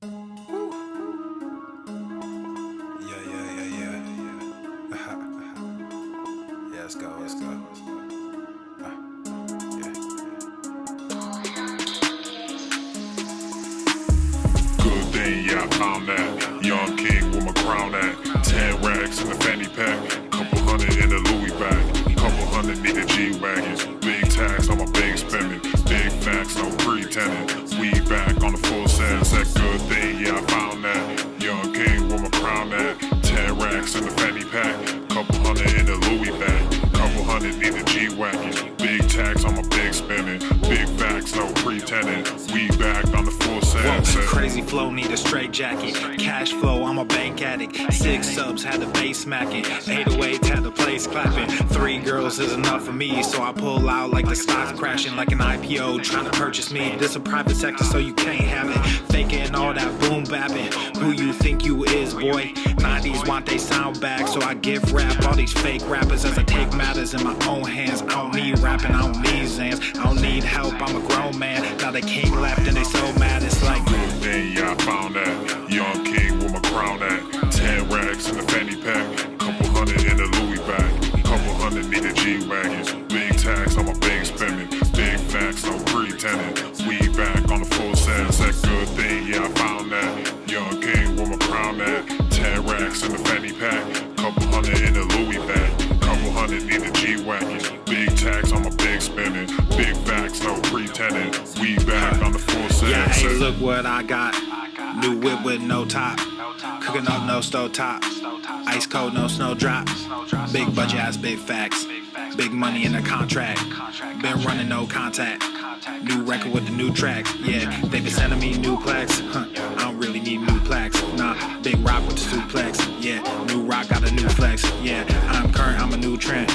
Yeah, let's go. Yeah. Good thing, yeah, I found that. Young king with my crown at. 10 racks in the fanny pack. Couple hundred in the Louis bag. Couple hundred need a G-Wagons. Big tax on my big spending. Big facts, no pretending. We back on the full sense. That good thing, yeah, I found that. Young king with my crown at. 10 racks in the fanny pack. Couple hundred in the Louis bag. Couple hundred need a G-Wagons. Big tax on my big spending. Big facts, no pretending. We back on the full sense. Crazy flow, need a straight jacket. Cash flow, I'm a bank addict. 6 subs, had the bass smacking. 808, had the place clapping. 3 girls is enough for me, so I pull out like the stock's crashing. Like an IPO trying to purchase me. This a private sector, so you can't have it. Faking all that boom bapping. Who you think you is, boy? 90s want they sound back, so I give rap all these fake rappers as I take matters in my own hands. I don't need rapping, I don't need Zans. I don't need help, I'm a grown man. Now they can't laugh and they so mad, it's like good thing, yeah, I found that. Young king with my crown at. 10 racks in the fanny pack. Couple hundred in the Louis bag. Couple hundred need a G-Wagons. Big tax on my big spending. Big facts, no pretending. We back on the full sense. That good thing, yeah, I found that. Young king with my crown at. 10 racks in the fanny pack. Couple hundred in the Louis bag. Couple hundred need a G-Wagons. Big tax on my big spending. Big facts, no pretending. We back on the full sense. yeah, hey, look what I got. New whip with no top. Cooking up no stove top. Ice cold, no snow drop. Big budget ass, big facts. Big money in the contract. Been running no contact. New record with the new tracks. Yeah, they been sending me new plaques. I don't really need new plaques. Nah, big rock with the suplex. Yeah, new rock got a new flex. Yeah, I'm current, I'm a new trend.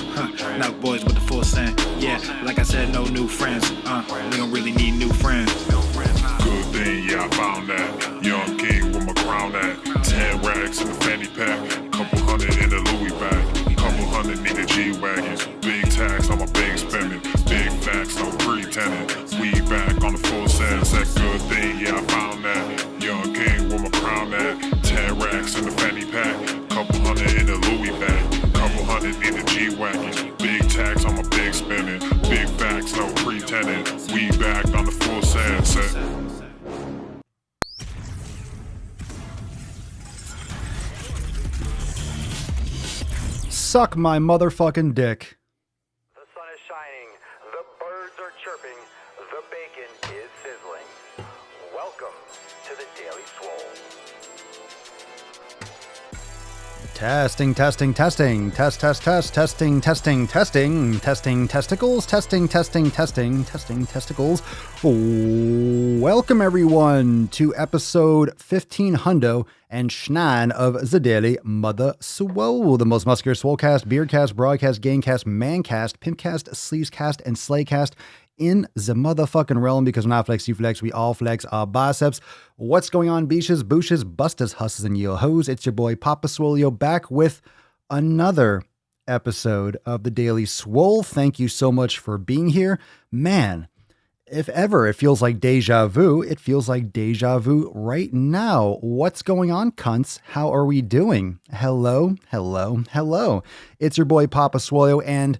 Knock boys with the full scent. Yeah, like I said, no new friends. We don't really need new friends. Good thing, yeah, I found that. Young king with my crown at. 10 racks in the fanny pack. Couple hundred in the Louis bag. Couple hundred need a G-Wagons. Big tax on my big spending. Big facts, no pretending. We back on the full sense. That good thing, yeah, I found that. Young king with my crown at. 10 racks in the fanny pack. Couple hundred in the Louis bag. Couple hundred need a G-Wagons. Big tax on my big spending. Big facts, no pretending. We back on the full sense. Suck my motherfucking dick. The sun is shining, the birds are chirping, the bacon is sizzling. Welcome to the Daily Swole. Testing. Test, testing, testing, testicles, testing testicles. Welcome everyone to episode 1500 and Schnein of the Daily Mother Swole, the most muscular swolecast, beardcast, broadcast, gamecast, mancast, pimpcast, sleevescast, and slaycast in the motherfucking realm, because when I flex, you flex, we all flex our biceps. What's going on, beaches, booshes, busters, hustlers, and yo hoes? It's your boy Papa Swolio back with another episode of the Daily Swole. Thank you so much for being here. Man, if ever it feels like deja vu, it feels like deja vu right now. What's going on, cunts? How are we doing? Hello. It's your boy Papa Swolio, and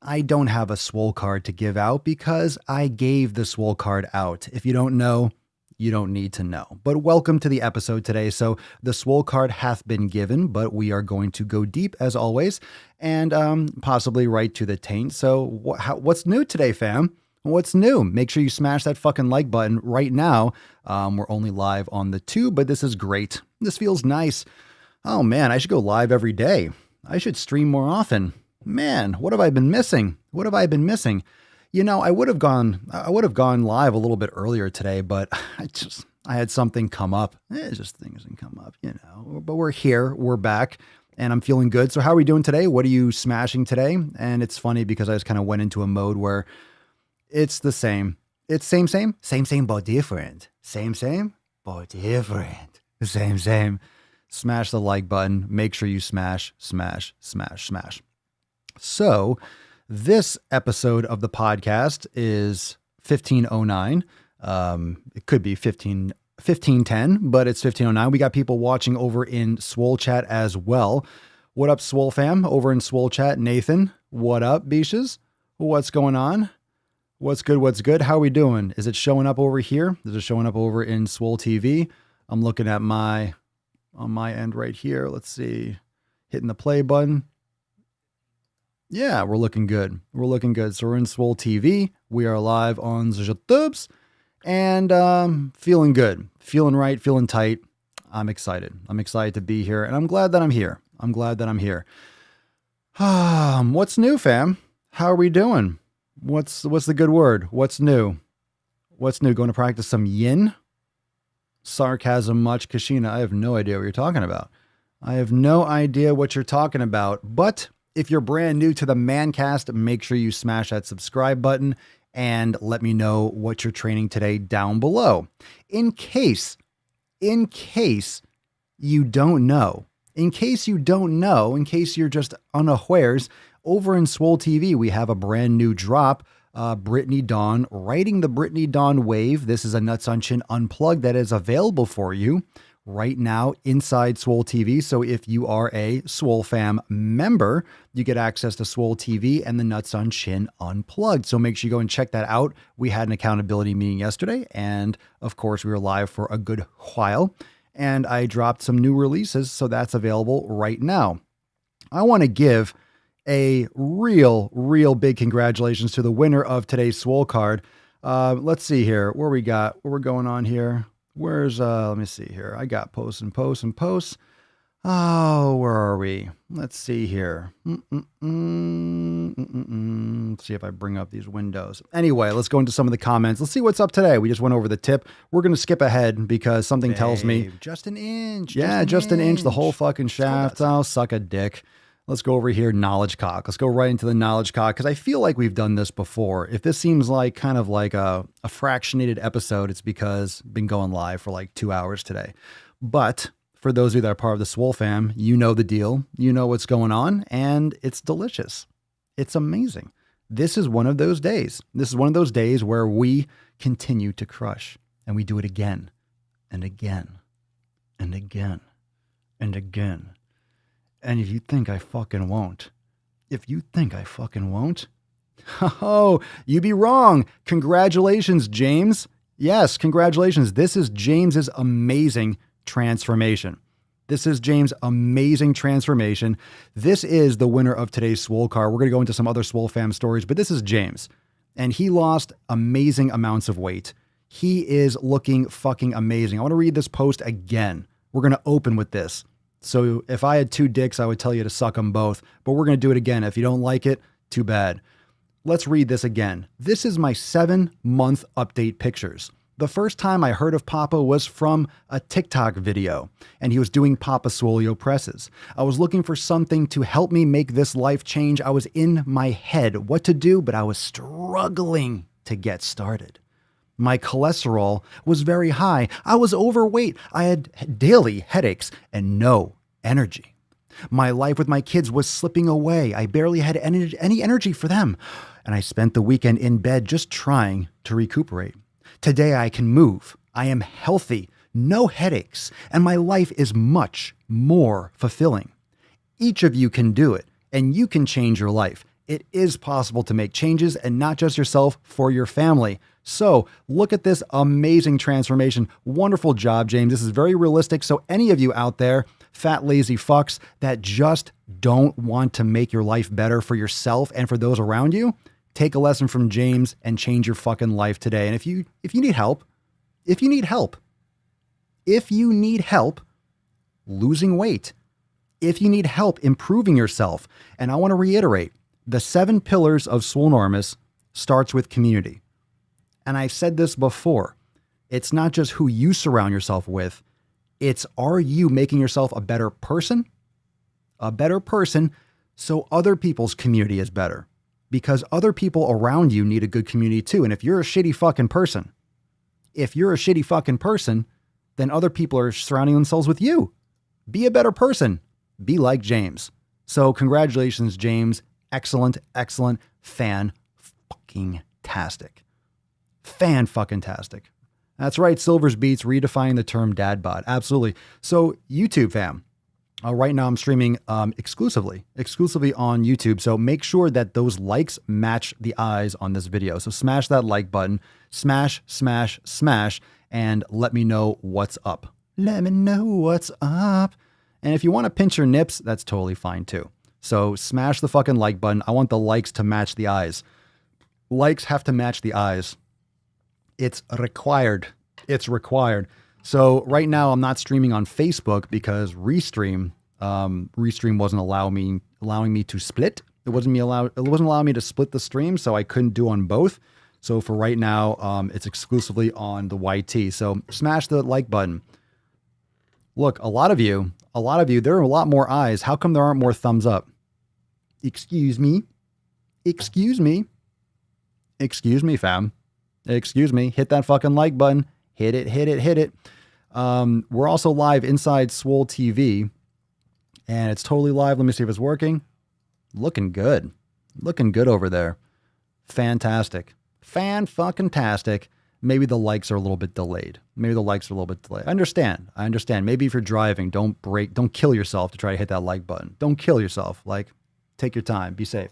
I don't have a Swole card to give out because I gave the Swole card out. If you don't know, you don't need to know. But welcome to the episode today. So the Swole card hath been given, but we are going to go deep as always and possibly right to the taint. So what's new today, fam? What's new? Make sure you smash that fucking like button right now. We're only live on the tube, but this is great. This feels nice. Oh man, I should go live every day. I should stream more often. Man, what have I been missing? You know, I would have gone live a little bit earlier today, but I had something come up. Just things that come up, you know. But we're here, we're back, and I'm feeling good. So how are we doing today? What are you smashing today? And it's funny because I just kind of went into a mode where it's the same. It's same, but different. Same, but different. Same. Smash the like button. Make sure you smash. So this episode of the podcast is 1509. It could be 15 15:10, but it's 15:09. We got people watching over in Swole chat as well. What up, Swole fam? Over in Swole chat, Nathan. What up, Beaches? What's going on? What's good? What's good? How are we doing? Is it showing up over here? Is it showing up over in Swole TV? I'm looking at on my end right here. Let's see. Hitting the play button. Yeah, we're looking good. We're looking good. So we're in Swole TV. We are live on the YouTubes and feeling good, feeling right, feeling tight. I'm excited. I'm excited to be here and I'm glad that I'm here. I'm glad that I'm here. What's new, fam? How are we doing? What's the good word? What's new? What's new? Going to practice some yin? Sarcasm much, Kashina. I have no idea what you're talking about. I have no idea what you're talking about, but if you're brand new to the Mancast, make sure you smash that subscribe button and let me know what you're training today down below. In case you don't know, in case you're just unawares, over in Swole TV, we have a brand new drop. Brittany Dawn, riding the Brittany Dawn wave. This is a Nuts on Chin Unplugged that is available for you right now inside Swole TV. So if you are a Swole Fam member, you get access to Swole TV and the Nuts on Chin Unplugged. So make sure you go and check that out. We had an accountability meeting yesterday, and of course we were live for a good while, and I dropped some new releases, so that's available right now. I want to give a real big congratulations to the winner of today's Swole card. Let's see here. What we're going on here. Where's, let me see here. I got posts. Oh, where are we? Let's see here. Let's see if I bring up these windows. Anyway, let's go into some of the comments. Let's see what's up today. We just went over the tip. We're going to skip ahead because something tells me. Just an inch. Yeah, just an inch. The whole fucking shaft. Oh, suck a dick. Let's go over here, knowledge cock. Let's go right into the knowledge cock because I feel like we've done this before. If this seems like kind of like a fractionated episode, it's because I've been going live for like 2 hours today. But for those of you that are part of the Swole fam, you know the deal. You know what's going on, and it's delicious. It's amazing. This is one of those days. This is one of those days where we continue to crush, and we do it again and again and again and again. And if you think I fucking won't, oh, you be wrong. Congratulations, James. Yes, congratulations. This is James's amazing transformation. This is James' amazing transformation. This is the winner of today's Swole card. We're going to go into some other Swole fam stories, but this is James. And he lost amazing amounts of weight. He is looking fucking amazing. I want to read this post again. We're going to open with this. So if I had two dicks, I would tell you to suck them both, but we're going to do it again. If you don't like it, too bad. Let's read this again. This is my 7-month update pictures. The first time I heard of Papa was from a TikTok video, and he was doing Papa Swolio presses. I was looking for something to help me make this life change. I was in my head what to do, but I was struggling to get started. My cholesterol was very high. I was overweight. I had daily headaches and no energy. My life with my kids was slipping away. I barely had any energy for them. And I spent the weekend in bed just trying to recuperate. Today I can move. I am healthy, no headaches, and my life is much more fulfilling. Each of you can do it, and you can change your life. It is possible to make changes, and not just yourself, for your family. So look at this amazing transformation. Wonderful job, James. This is very realistic. So any of you out there, fat, lazy fucks that just don't want to make your life better for yourself and for those around you, take a lesson from James and change your fucking life today. And if you need help losing weight, if you need help improving yourself, and I want to reiterate, the 7 pillars of Swolenormous starts with community. And I've said this before. It's not just who you surround yourself with. It's, are you making yourself a better person? A better person so other people's community is better. Because other people around you need a good community too. And if you're a shitty fucking person, then other people are surrounding themselves with you. Be a better person. Be like James. So congratulations, James. Excellent, fan-fucking-tastic. Fan-fucking-tastic. That's right. Silver's Beats redefining the term dad bod. Absolutely. So YouTube fam, right now I'm streaming exclusively on YouTube. So make sure that those likes match the eyes on this video. So smash that like button, smash, smash, smash, and let me know what's up. Let me know what's up. And if you want to pinch your nips, that's totally fine too. So smash the fucking like button. I want the likes to match the eyes. Likes have to match the eyes. It's required. It's required. So right now I'm not streaming on Facebook because Restream wasn't allowing me to split. It wasn't allowing me to split the stream, so I couldn't do on both. So for right now, it's exclusively on the YT. So smash the like button. Look, a lot of you, there are a lot more eyes. How come there aren't more thumbs up? Excuse me, fam. Excuse me. Hit that fucking like button. Hit it. We're also live inside Swole TV, and it's totally live. Let me see if it's working. Looking good over there. Fantastic. Fan-fucking-tastic. Maybe the likes are a little bit delayed. I understand. Maybe if you're driving, don't kill yourself to try to hit that like button. Don't kill yourself. Like, take your time. Be safe.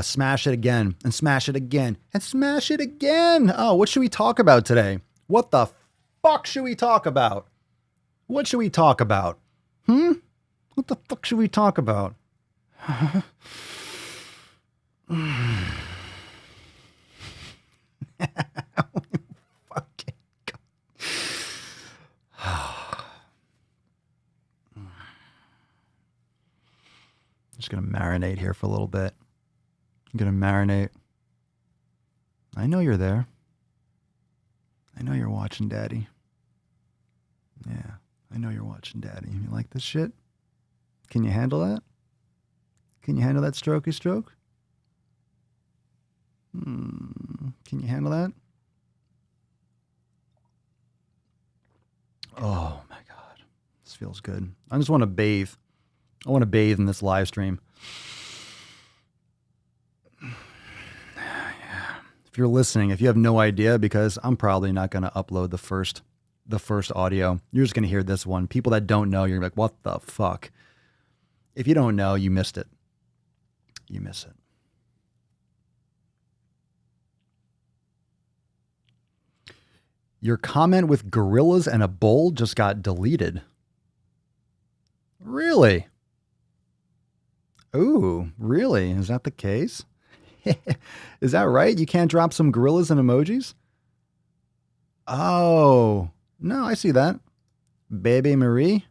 Smash it again, and smash it again, and smash it again. Oh, what should we talk about today? What the fuck should we talk about? What should we talk about? What the fuck should we talk about? Fucking God. Just gonna marinate here for a little bit. I'm gonna marinate. I know you're there. I know you're watching, Daddy. Yeah, I know you're watching, Daddy. You like this shit? Can you handle that? Can you handle that strokey stroke? Can you handle that? Oh my God, this feels good. I just want to bathe. I want to bathe in this live stream. If you're listening, if you have no idea, because I'm probably not going to upload the first audio, you're just going to hear this one. People that don't know, you're like, what the fuck? If you don't know, you missed it. You miss it. Your comment with gorillas and a bull just got deleted. Really? Ooh, really? Is that the case? Is that right? You can't drop some gorillas and emojis? Oh, no, I see that. Baby Marie?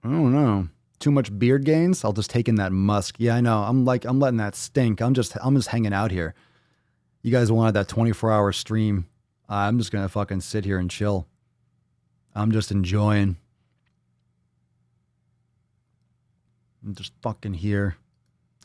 Oh no. Too much beard gains? I'll just take in that musk. Yeah, I know. I'm letting that stink. I'm just hanging out here. You guys wanted that 24-hour stream. I'm just going to fucking sit here and chill. I'm just enjoying. I'm just fucking here.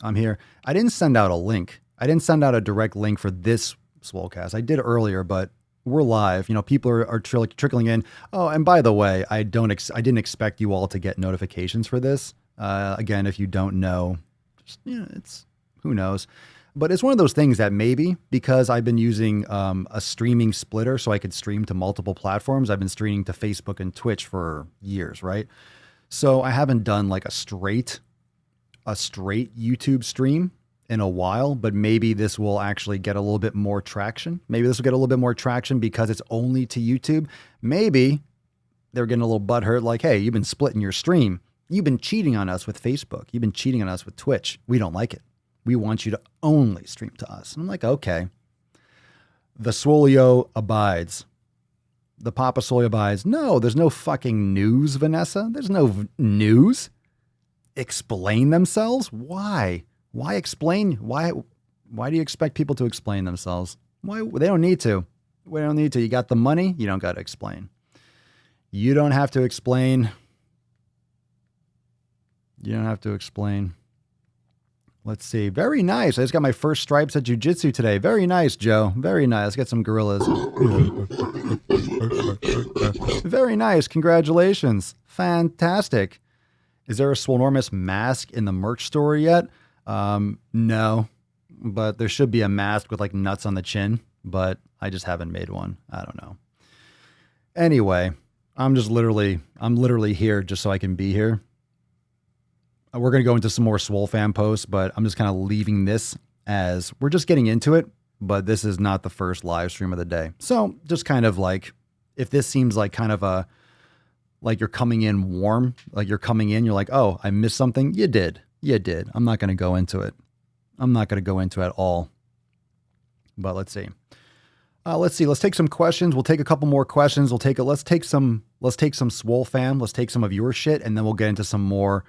I'm here. I didn't send out a link. I didn't send out a direct link for this Swolecast. I did earlier, but we're live. You know, people are trickling in. Oh, and by the way, I didn't expect you all to get notifications for this. Again, if you don't know, just, you know, it's, who knows. But it's one of those things that maybe because I've been using a streaming splitter so I could stream to multiple platforms. I've been streaming to Facebook and Twitch for years, right? So I haven't done like a straight YouTube stream in a while, but maybe this will actually get a little bit more traction. Maybe this will get a little bit more traction because it's only to YouTube. Maybe they're getting a little butthurt like, hey, you've been splitting your stream. You've been cheating on us with Facebook. You've been cheating on us with Twitch. We don't like it. We want you to only stream to us. And I'm like, okay. The Swolio abides. The Papa Swolio abides. No, there's no fucking news, Vanessa. There's no news. Explain themselves? Why? Why explain? Why do you expect people to explain themselves? Why? They don't need to. We don't need to. You got the money. You don't got to explain. You don't have to explain. You don't have to explain. Let's see. Very nice. I just got my first stripes at jiu-jitsu today. Very nice, Joe. Very nice. Let's get some gorillas. Very nice. Congratulations. Fantastic. Is there a Swolenormous mask in the merch store yet? No. but there should be a mask with like nuts on the chin, but I just haven't made one. I don't know. Anyway, I'm literally here just so I can be here. We're going to go into some more Swole fan posts, but I'm just kind of leaving this as we're just getting into it, but this is not the first live stream of the day. So just kind of like, if this seems like kind of a, like you're coming in warm, like you're coming in, you're like, oh, I missed something. You did. I'm not going to go into it. I'm not going to go into it at all. But let's see. Let's take some questions. We'll take a couple more questions. Let's take some Swole fam. Let's take some of your shit, and then we'll get into some more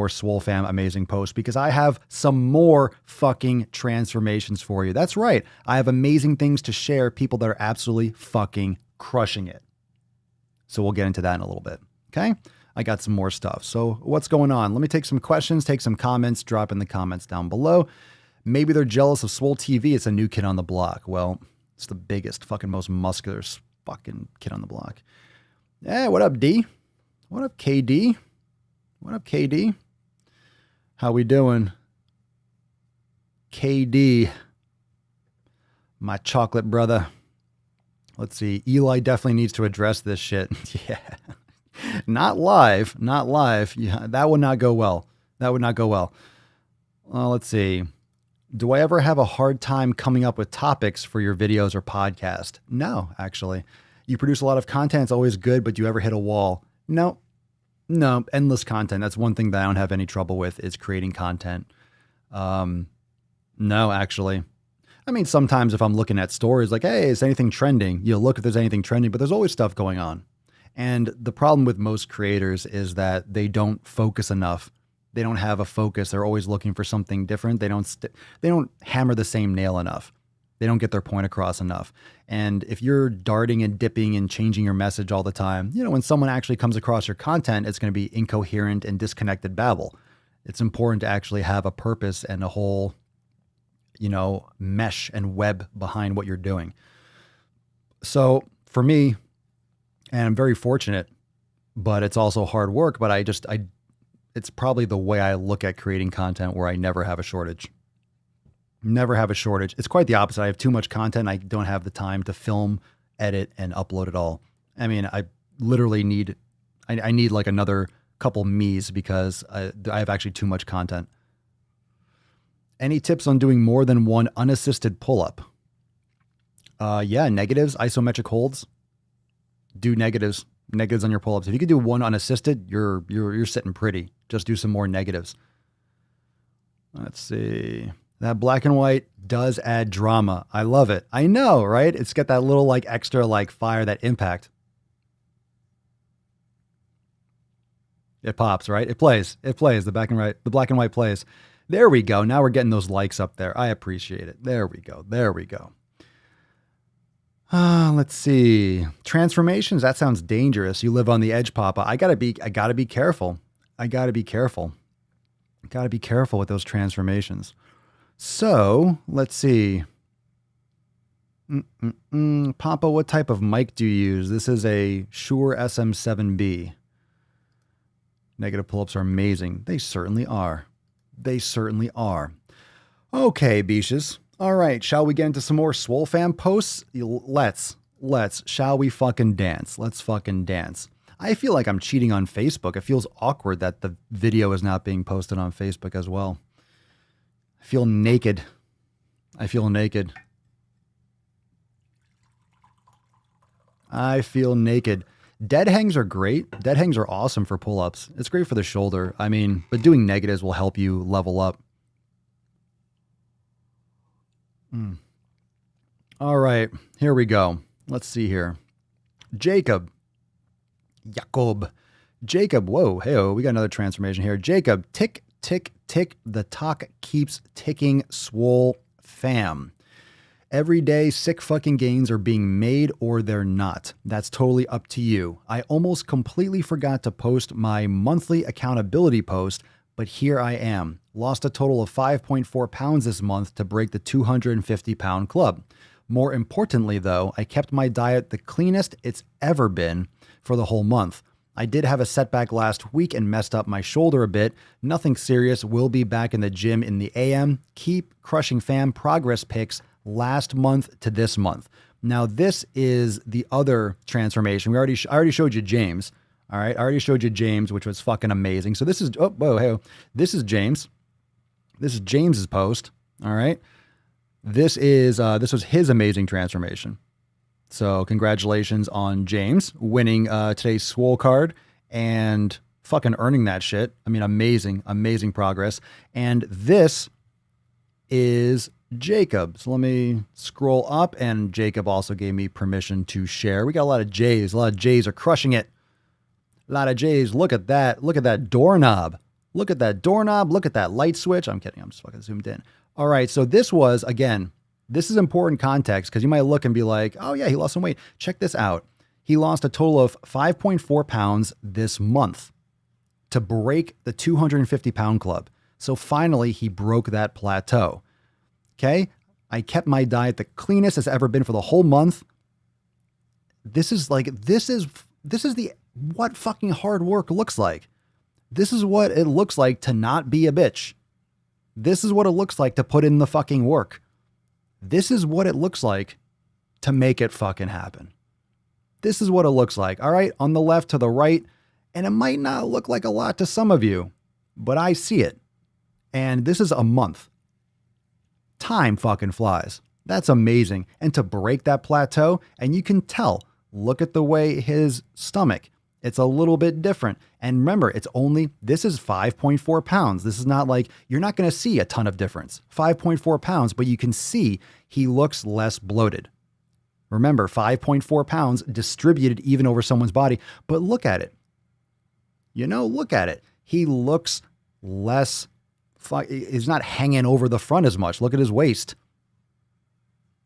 Swole fam amazing posts, because I have some more fucking transformations for you. That's right. I have amazing things to share. People that are absolutely fucking crushing it. So we'll get into that in a little bit. Okay. I got some more stuff. So what's going on? Let me take some questions, take some comments, drop in the comments down below. Maybe they're jealous of Swole TV. It's a new kid on the block. Well, it's the biggest, fucking most muscular fucking kid on the block. Hey, what up, D? What up, KD? What up, KD? How we doing? KD, my chocolate brother. Let's see. Eli definitely needs to address this shit. Yeah. Not live. Yeah, that would not go well. Let's see. Do I ever have a hard time coming up with topics for your videos or podcast? No, actually. You produce a lot of content. It's always good, but do you ever hit a wall? No, endless content. That's one thing that I don't have any trouble with, is creating content. No, actually. I mean, sometimes if I'm looking at stories like, hey, is anything trending? You look if there's anything trending, but there's always stuff going on. And the problem with most creators is that they don't focus enough. They don't have a focus. They're always looking for something different. They don't hammer the same nail enough. They don't get their point across enough. And if you're darting and dipping and changing your message all the time, when someone actually comes across your content, it's going to be incoherent and disconnected babble. It's important to actually have a purpose and a whole, mesh and web behind what you're doing. So for me, and I'm very fortunate, but it's also hard work, but it's probably the way I look at creating content, where I never have a shortage. It's quite the opposite. I have too much content. I don't have the time to film, edit, and upload it all. I mean, I literally need like another couple me's, because I have actually too much content. Any tips on doing more than one unassisted pull-up? Yeah, negatives, isometric holds. Do negatives on your pull-ups. If you could do one unassisted, you're sitting pretty. Just do some more negatives. Let's see. That black and white does add drama. I love it. I know, right? It's got that little like extra like fire, that impact. It pops, right? It plays. The black and white plays. There we go. Now we're getting those likes up there. I appreciate it. There we go. Let's see. Transformations. That sounds dangerous. You live on the edge, Papa. I gotta be careful. Gotta be careful with those transformations. So let's see. Papa, what type of mic do you use? This is a Shure SM7B. Negative pull-ups are amazing. They certainly are. Okay, Beaches. All right, shall we get into some more Swole fan posts? Let's. Shall we fucking dance? Let's fucking dance. I feel like I'm cheating on Facebook. It feels awkward that the video is not being posted on Facebook as well. I feel naked. Dead hangs are great. Dead hangs are awesome for pull-ups. It's great for the shoulder. I mean, but doing negatives will help you level up. All right, here we go. Let's see here. Jacob. Whoa, hey, we got another transformation here. Jacob, tick, tick, tick. The talk keeps ticking. Swole fam. Every day, sick fucking gains are being made, or they're not. That's totally up to you. I almost completely forgot to post my monthly accountability post, but here I am. Lost a total of 5.4 pounds this month to break the 250 pound club. More importantly, though, I kept my diet the cleanest it's ever been for the whole month. I did have a setback last week and messed up my shoulder a bit. Nothing serious. Will be back in the gym in the AM. Keep crushing, fam. Progress pics last month to this month. Now, this is the other transformation. I already showed you James. All right. I already showed you James, which was fucking amazing. So this is, this is James. This is James's post. All right. This was his amazing transformation. So congratulations on James winning today's Swole card and fucking earning that shit. I mean, amazing, amazing progress. And this is Jacob. So let me scroll up, and Jacob also gave me permission to share. We got a lot of J's. A lot of J's are crushing it. A lot of J's. Look at that. Look at that doorknob. Look at that doorknob. Look at that light switch. I'm kidding. I'm just fucking zoomed in. All right. So this was, again, this is important context because you might look and be like, oh yeah, he lost some weight. Check this out. He lost a total of 5.4 pounds this month to break the 250 pound club. So finally he broke that plateau. Okay. I kept my diet the cleanest it's ever been for the whole month. This is what fucking hard work looks like. This is what it looks like to not be a bitch. This is what it looks like to put in the fucking work. This is what it looks like to make it fucking happen. This is what it looks like. All right. On the left to the right. And it might not look like a lot to some of you, but I see it. And this is a month. Time fucking flies. That's amazing. And to break that plateau, and you can tell, look at the way his stomach, it's a little bit different. And remember, this is 5.4 pounds. This is not like, you're not going to see a ton of difference. 5.4 pounds, but you can see he looks less bloated. Remember, 5.4 pounds distributed even over someone's body. But look at it. Look at it. He looks less, he's not hanging over the front as much. Look at his waist.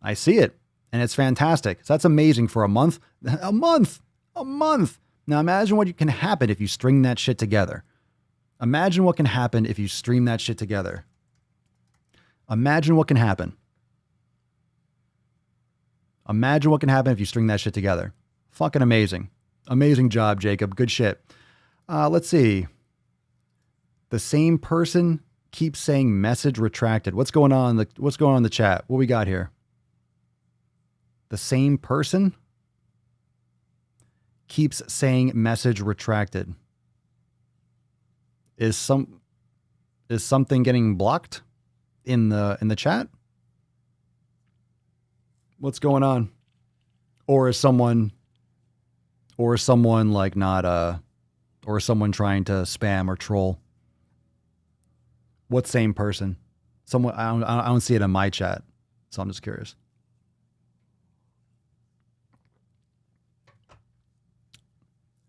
I see it. And it's fantastic. So that's amazing for a month. A month. Now imagine what can happen if you string that shit together. Imagine what can happen if you stream that shit together. Imagine what can happen. Imagine what can happen if you string that shit together. Fucking amazing. Amazing job, Jacob. Good shit. Let's see. The same person keeps saying message retracted. What's going on in the chat? What we got here? The same person keeps saying message retracted. Is something getting blocked in the chat? What's going on? Or is someone like not or someone trying to spam or troll? What same person? Someone I don't see it in my chat, so I'm just curious.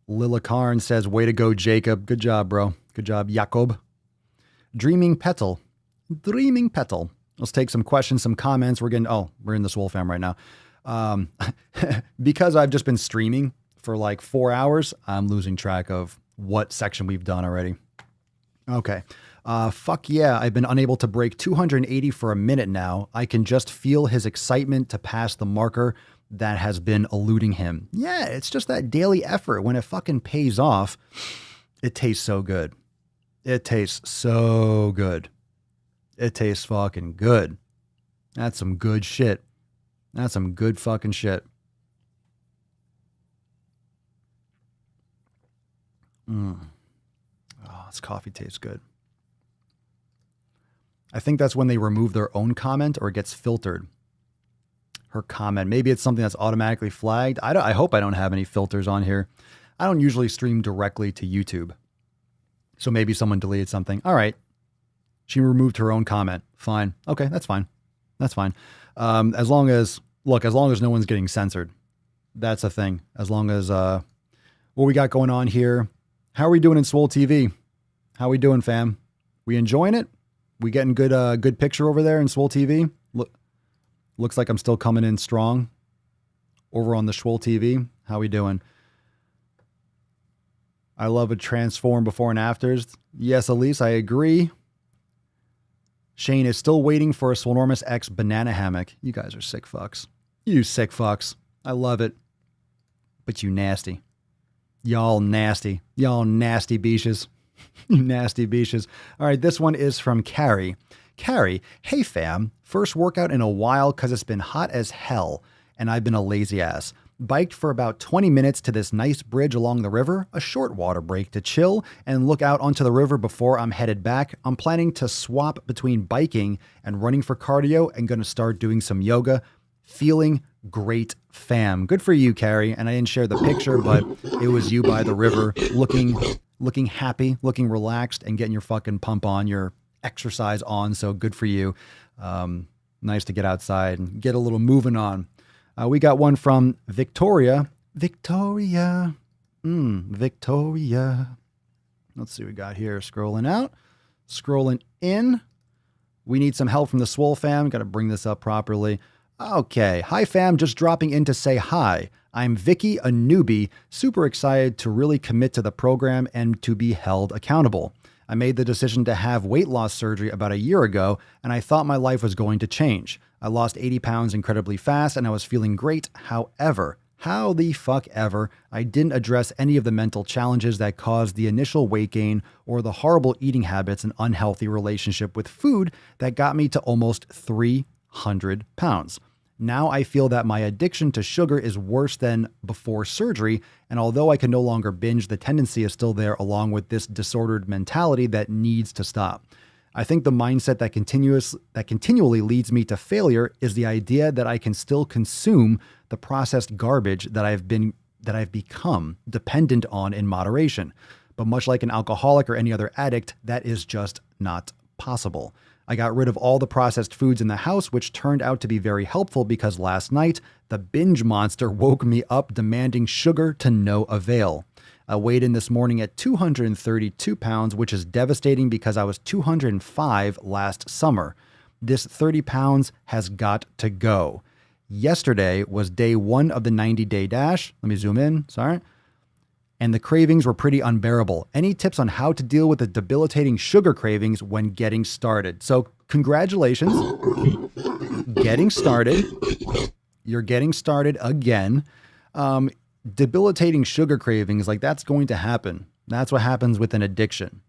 Lila Karn says, way to go, Jacob. Good job, bro. Good job, Jacob. Dreaming Petal. Let's take some questions, some comments. We're in the Swole fam right now. Because I've just been streaming for like 4 hours, I'm losing track of what section we've done already. Okay. Fuck yeah. I've been unable to break 280 for a minute now. I can just feel his excitement to pass the marker that has been eluding him. Yeah, it's just that daily effort. When it fucking pays off, it tastes so good. It tastes so good. It tastes fucking good. That's some good shit. That's some good fucking shit. Oh, this coffee tastes good. I think that's when they remove their own comment or it gets filtered. Her comment. Maybe it's something that's automatically flagged. I hope I don't have any filters on here. I don't usually stream directly to YouTube. So maybe someone deleted something. All right. She removed her own comment. Fine. Okay, that's fine. That's fine. As long as no one's getting censored. That's a thing. As long as what we got going on here. How are we doing in Swole TV? How we doing, fam? We enjoying it? We getting good picture over there in Swole TV? Looks like I'm still coming in strong over on the Swole TV. How we doing? I love a transform before and afters. Yes, Elise, I agree. Shane is still waiting for a Swolenormous X banana hammock. You guys are sick fucks. You sick fucks. I love it. But you nasty. Y'all nasty. Y'all nasty beaches. You nasty beaches. All right, this one is from Carrie. Carrie, hey fam. First workout in a while because it's been hot as hell and I've been a lazy ass. Biked for about 20 minutes to this nice bridge along the river, a short water break to chill and look out onto the river before I'm headed back. I'm planning to swap between biking and running for cardio and going to start doing some yoga. Feeling great, fam. Good for you, Carrie. And I didn't share the picture, but it was you by the river looking happy, looking relaxed and getting your fucking pump on, your exercise on. So good for you. Nice to get outside and get a little moving on. We got one from Victoria. Victoria. Victoria. Let's see what we got here. Scrolling out. Scrolling in. We need some help from the Swole fam. Got to bring this up properly. Okay. Hi fam. Just dropping in to say hi. I'm Vicky, a newbie. Super excited to really commit to the program and to be held accountable. I made the decision to have weight loss surgery about a year ago, and I thought my life was going to change. I lost 80 pounds incredibly fast, and I was feeling great. However, how the fuck ever, I didn't address any of the mental challenges that caused the initial weight gain or the horrible eating habits and unhealthy relationship with food that got me to almost 300 pounds. Now I feel that my addiction to sugar is worse than before surgery, and although I can no longer binge, the tendency is still there along with this disordered mentality that needs to stop. I think the mindset that continually leads me to failure is the idea that I can still consume the processed garbage that I've become dependent on in moderation. But much like an alcoholic or any other addict, that is just not possible. I got rid of all the processed foods in the house, which turned out to be very helpful because last night, the binge monster woke me up demanding sugar to no avail. I weighed in this morning at 232 pounds, which is devastating because I was 205 last summer. This 30 pounds has got to go. Yesterday was day 1 of the 90-day dash. Let me zoom in, sorry. And the cravings were pretty unbearable. Any tips on how to deal with the debilitating sugar cravings when getting started? So congratulations, getting started. You're getting started again. Debilitating sugar cravings, like that's going to happen. That's what happens with an addiction.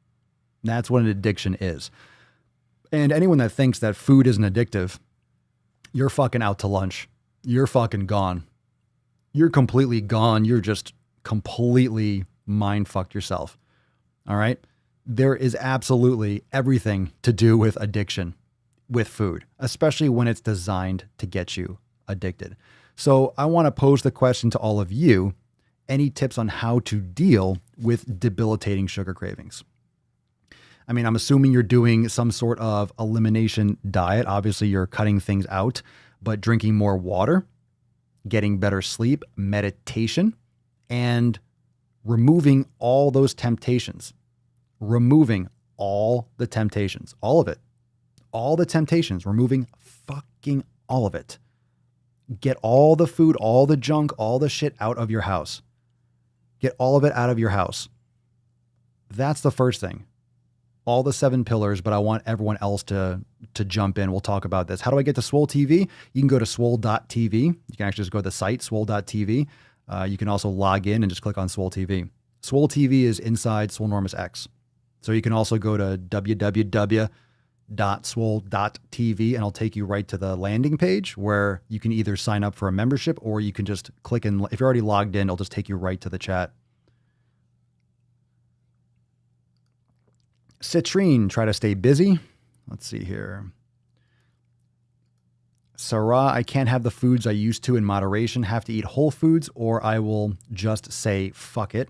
That's what an addiction is. And anyone that thinks that food isn't addictive, you're fucking out to lunch. You're fucking gone. You're completely gone. You're just completely mind fucked yourself. All right. There is absolutely everything to do with addiction with food, especially when it's designed to get you addicted. So I want to pose the question to all of you. Any tips on how to deal with debilitating sugar cravings? I mean, I'm assuming you're doing some sort of elimination diet. Obviously you're cutting things out, but drinking more water, getting better sleep, meditation, and removing all those temptations, removing all the temptations, all of it, all the temptations, removing fucking all of it. Get all the food, all the junk, all the shit out of your house. Get all of it out of your house. That's the first thing. All the 7 pillars, but I want everyone else to jump in. We'll talk about this. How do I get to Swole TV? You can go to swole.tv. You can actually just go to the site, swole.tv. You can also log in and just click on Swole TV. Swole TV is inside Swolenormous X. So you can also go to www.swole.tv and it'll take you right to the landing page where you can either sign up for a membership or you can just click and if you're already logged in, it'll just take you right to the chat. Citrine, try to stay busy. Let's see here. Sarah, I can't have the foods I used to in moderation, have to eat whole foods, or I will just say, fuck it.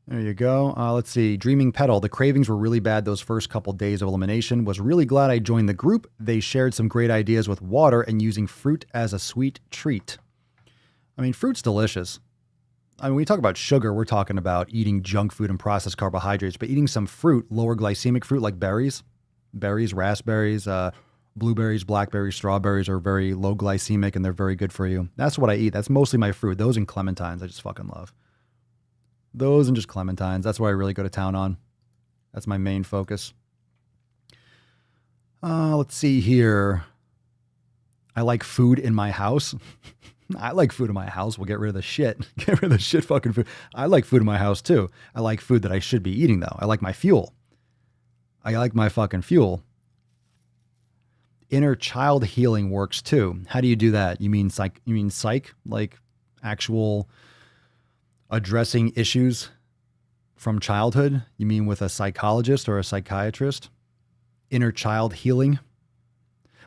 There you go. Let's see. Dreaming Petal. The cravings were really bad those first couple days of elimination. Was really glad I joined the group. They shared some great ideas with water and using fruit as a sweet treat. I mean, fruit's delicious. I mean, when we talk about sugar, we're talking about eating junk food and processed carbohydrates, but eating some fruit, lower glycemic fruit like berries, raspberries, blueberries, blackberries, strawberries are very low glycemic and they're very good for you. That's what I eat. That's mostly my fruit. Those and clementines I just fucking love. Those and just clementines. That's what I really go to town on. That's my main focus. Let's see here. I like food in my house. I like food in my house. We'll get rid of the shit. Get rid of the shit fucking food. I like food in my house too. I like food that I should be eating though. I like my fuel. I like my fucking fuel. Inner child healing works too. How do you do that? You mean psych? You mean psych? Like actual addressing issues from childhood? You mean with a psychologist or a psychiatrist? Inner child healing?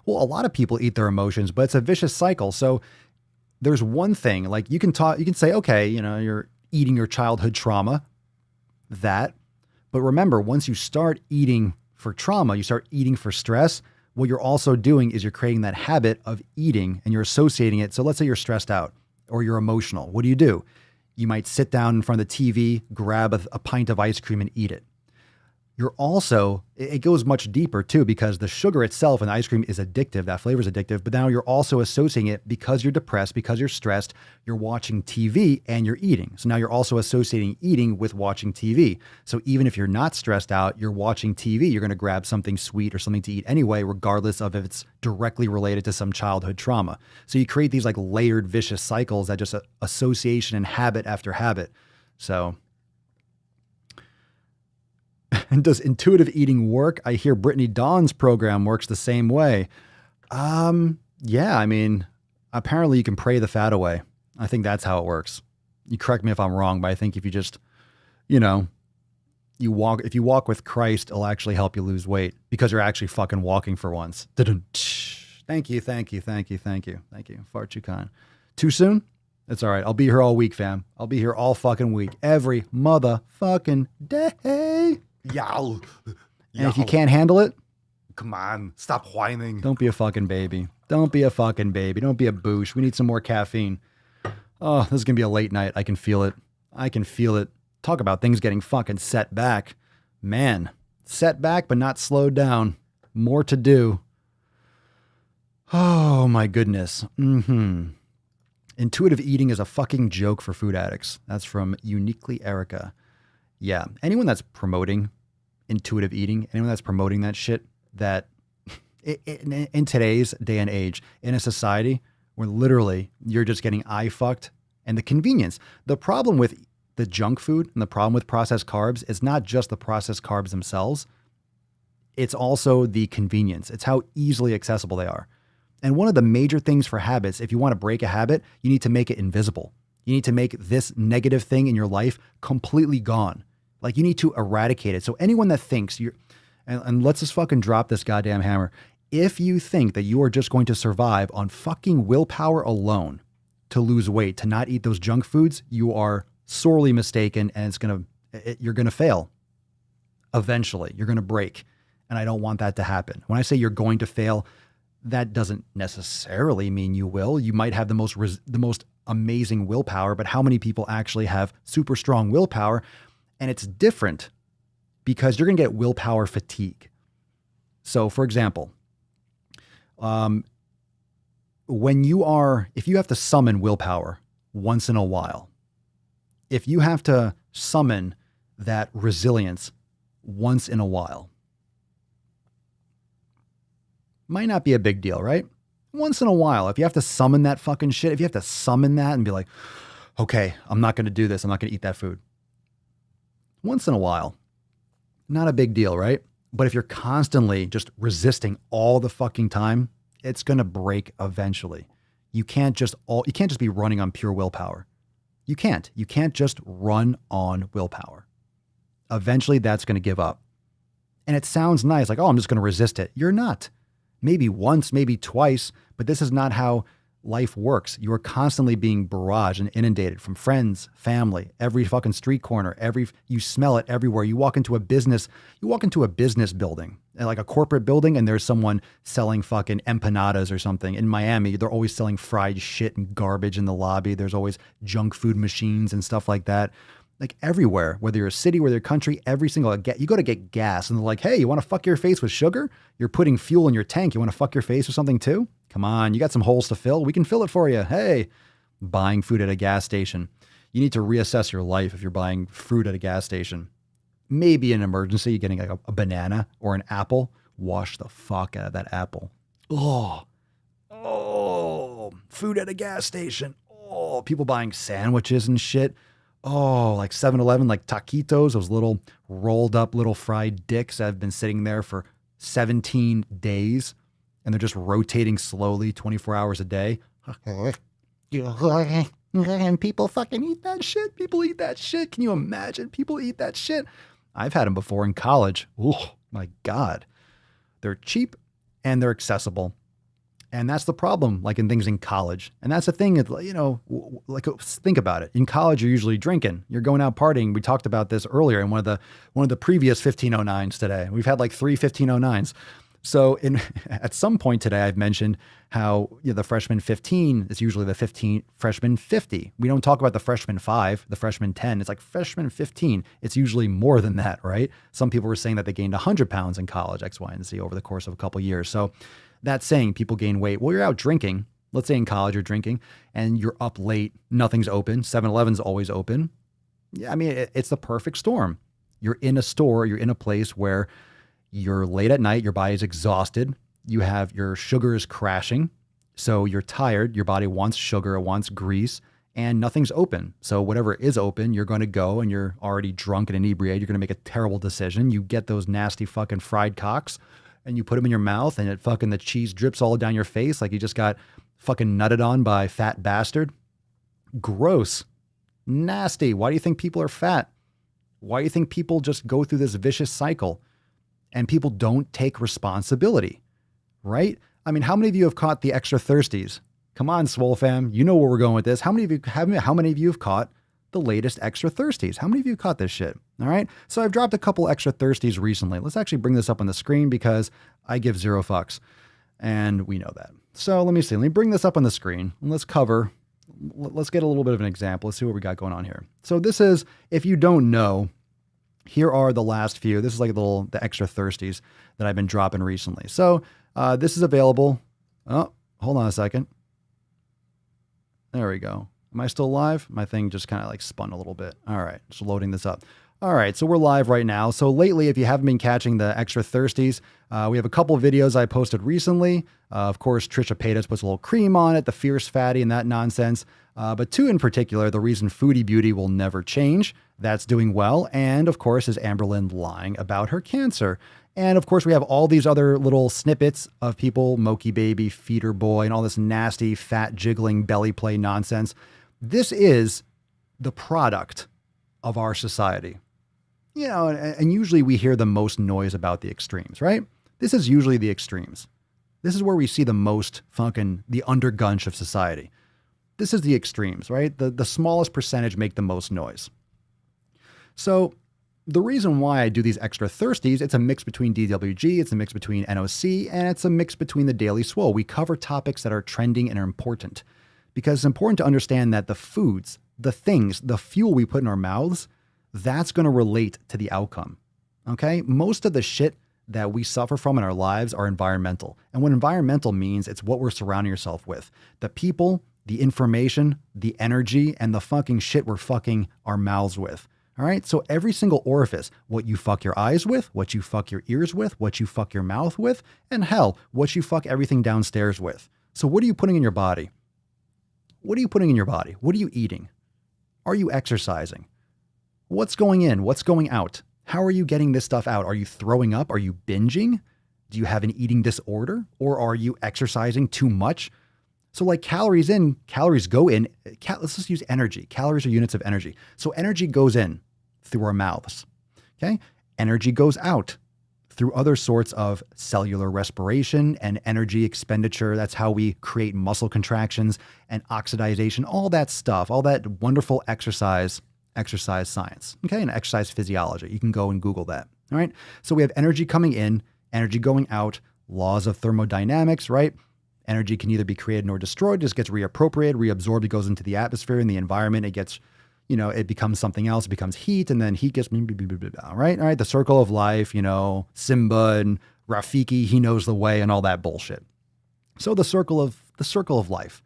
Well, a lot of people eat their emotions, but it's a vicious cycle. So there's one thing, like you can say, okay, you're eating your childhood trauma, but remember, once you start eating for trauma, you start eating for stress, what you're also doing is you're creating that habit of eating and you're associating it. So let's say you're stressed out or you're emotional. What do? You might sit down in front of the TV, grab a pint of ice cream and eat it. You're also, it goes much deeper too, because the sugar itself in the ice cream is addictive. That flavor is addictive, but now you're also associating it because you're depressed, because you're stressed, you're watching TV and you're eating. So now you're also associating eating with watching TV. So even if you're not stressed out, you're watching TV, you're going to grab something sweet or something to eat anyway, regardless of if it's directly related to some childhood trauma. So you create these like layered vicious cycles that just association and habit after habit. So... And does intuitive eating work? I hear Brittany Dawn's program works the same way. Yeah, I mean, apparently you can pray the fat away. I think that's how it works. You correct me if I'm wrong, but I think if you just, if you walk with Christ, it'll actually help you lose weight because you're actually fucking walking for once. Thank you. Far too kind. Too soon? It's all right. I'll be here all week, fam. I'll be here all fucking week. Every motherfucking day. Yow. And if you can't handle it, Come on, stop whining. don't be a fucking baby. Don't be a fucking baby. Don't be a boosh. We need some more caffeine. Oh, this is going to be a late night. I can feel it. Talk about things getting fucking set back. Man, set back, but not slowed down. More to do. Oh my goodness. Intuitive eating is a fucking joke for food addicts. That's from Uniquely Erica. Yeah. Anyone that's promoting intuitive eating, anyone that's promoting that shit, that in today's day and age, in a society where literally you're just getting eye fucked and the convenience. The problem with the junk food and the problem with processed carbs is not just the processed carbs themselves. It's also the convenience. It's how easily accessible they are. And one of the major things for habits, if you want to break a habit, you need to make it invisible. You need to make this negative thing in your life completely gone. Like you need to eradicate it. So anyone that thinks and let's just fucking drop this goddamn hammer. If you think that you are just going to survive on fucking willpower alone to lose weight, to not eat those junk foods, you are sorely mistaken and you're going to fail. Eventually, you're going to break. And I don't want that to happen. When I say you're going to fail, that doesn't necessarily mean you will. You might have the most amazing willpower, but how many people actually have super strong willpower? And it's different because you're going to get willpower fatigue. So for example, if you have to summon willpower once in a while, if you have to summon that resilience once in a while, might not be a big deal, right? Once in a while, if you have to summon that fucking shit, if you have to summon that and be like, okay, I'm not going to do this. I'm not going to eat that food. Once in a while, not a big deal, right? But if you're constantly just resisting all the fucking time, it's going to break eventually. You can't just be running on pure willpower. You can't just run on willpower. Eventually that's going to give up. And it sounds nice, like, oh, I'm just going to resist it. You're not. Maybe once, maybe twice, but this is not how life works. You are constantly being barraged and inundated from friends, family, every fucking street corner, you smell it everywhere. You walk into a business building, like a corporate building, and there's someone selling fucking empanadas or something. In Miami, they're always selling fried shit and garbage in the lobby. There's always junk food machines and stuff like that. Like everywhere, whether you're a city, whether you're a country, you go to get gas and they're like, hey, you want to fuck your face with sugar? You're putting fuel in your tank. You want to fuck your face with something too? Come on, you got some holes to fill. We can fill it for you. Hey, buying food at a gas station. You need to reassess your life if you're buying fruit at a gas station. Maybe in an emergency, you're getting like a banana or an apple. Wash the fuck out of that apple. Oh, Oh, food at a gas station. Oh, people buying sandwiches and shit. Oh, like 7-Eleven, like taquitos, those little rolled up little fried dicks that have been sitting there for 17 days and they're just rotating slowly 24 hours a day. And people fucking eat that shit. People eat that shit. Can you imagine? People eat that shit. I've had them before in college. Oh my God. They're cheap and they're accessible. And that's the problem, like in things in college. And that's the thing, you know, like think about it. In college, you're usually drinking. You're going out partying. We talked about this earlier in one of the previous 1509s today. We've had like 3 1509s. So at some point today, I've mentioned how the freshman 15 is usually the freshman 50. We don't talk about the freshman 5, the freshman 10. It's like freshman 15. It's usually more than that, right? Some people were saying that they gained 100 pounds in college, X, Y, and Z over the course of a couple of years. So that's saying people gain weight. Well, you're out drinking. Let's say in college you're drinking and you're up late. Nothing's open. 7-Eleven's always open. Yeah, I mean, it's the perfect storm. You're in a store. You're in a place where you're late at night, your body's exhausted, your sugar is crashing, so you're tired, your body wants sugar, it wants grease, and nothing's open. So whatever is open, you're going to go and you're already drunk and inebriated, you're going to make a terrible decision. You get those nasty fucking fried cocks and you put them in your mouth and the cheese drips all down your face like you just got fucking nutted on by fat bastard. Gross. Nasty. Why do you think people are fat? Why do you think people just go through this vicious cycle? And people don't take responsibility, right? I mean, how many of you have caught the extra thirsties? Come on, Swole fam. You know where we're going with this. How many of you have caught the latest extra thirsties? How many of you caught this shit? All right. So I've dropped a couple extra thirsties recently. Let's actually bring this up on the screen because I give 0 fucks and we know that. So let me see. Let me bring this up on the screen and let's get a little bit of an example. Let's see what we got going on here. So this is, if you don't know, here are the last few. This is like the extra thirsties that I've been dropping recently. So this is available. Oh, hold on a second. There we go. Am I still live? My thing just kind of like spun a little bit. All right, just loading this up. All right, so we're live right now. So lately, if you haven't been catching the extra thirsties, we have a couple of videos I posted recently. Of course, Trisha Paytas puts a little cream on it, the fierce fatty and that nonsense. But 2 in particular, the reason Foodie Beauty will never change. That's doing well. And of course, is Amberlynn lying about her cancer. And of course, we have all these other little snippets of people, Moki Baby, Feeder Boy, and all this nasty, fat, jiggling belly play nonsense. This is the product of our society. You know, and usually we hear the most noise about the extremes, right? This is usually the extremes. This is where we see the most the undergunch of society. This is the extremes, right? The smallest percentage make the most noise. So the reason why I do these extra thirsties, it's a mix between DWG, it's a mix between NOC, and it's a mix between the Daily Swole. We cover topics that are trending and are important because it's important to understand that the foods, the things, the fuel we put in our mouths, that's going to relate to the outcome. Okay? Most of the shit that we suffer from in our lives are environmental. And what environmental means, it's what we're surrounding yourself with. The people, the information, the energy, and the fucking shit we're fucking our mouths with. All right? So every single orifice, what you fuck your eyes with, what you fuck your ears with, what you fuck your mouth with, and hell, what you fuck everything downstairs with. So what are you putting in your body? What are you putting in your body? What are you eating? Are you exercising? What's going in? What's going out? How are you getting this stuff out? Are you throwing up? Are you binging? Do you have an eating disorder? Or are you exercising too much? So like calories in, calories go in. Let's just use energy. Calories are units of energy. So energy goes in through our mouths. Okay. Energy goes out through other sorts of cellular respiration and energy expenditure. That's how we create muscle contractions and oxidization, all that stuff, all that wonderful exercise science, okay, and exercise physiology. You can go and Google that, all right? So we have energy coming in, energy going out, laws of thermodynamics, right? Energy can neither be created nor destroyed, just gets reappropriated, reabsorbed, it goes into the atmosphere and the environment, it gets, it becomes something else, it becomes heat, and then heat gets, right? All right, the circle of life, Simba and Rafiki, he knows the way and all that bullshit. So the circle of life.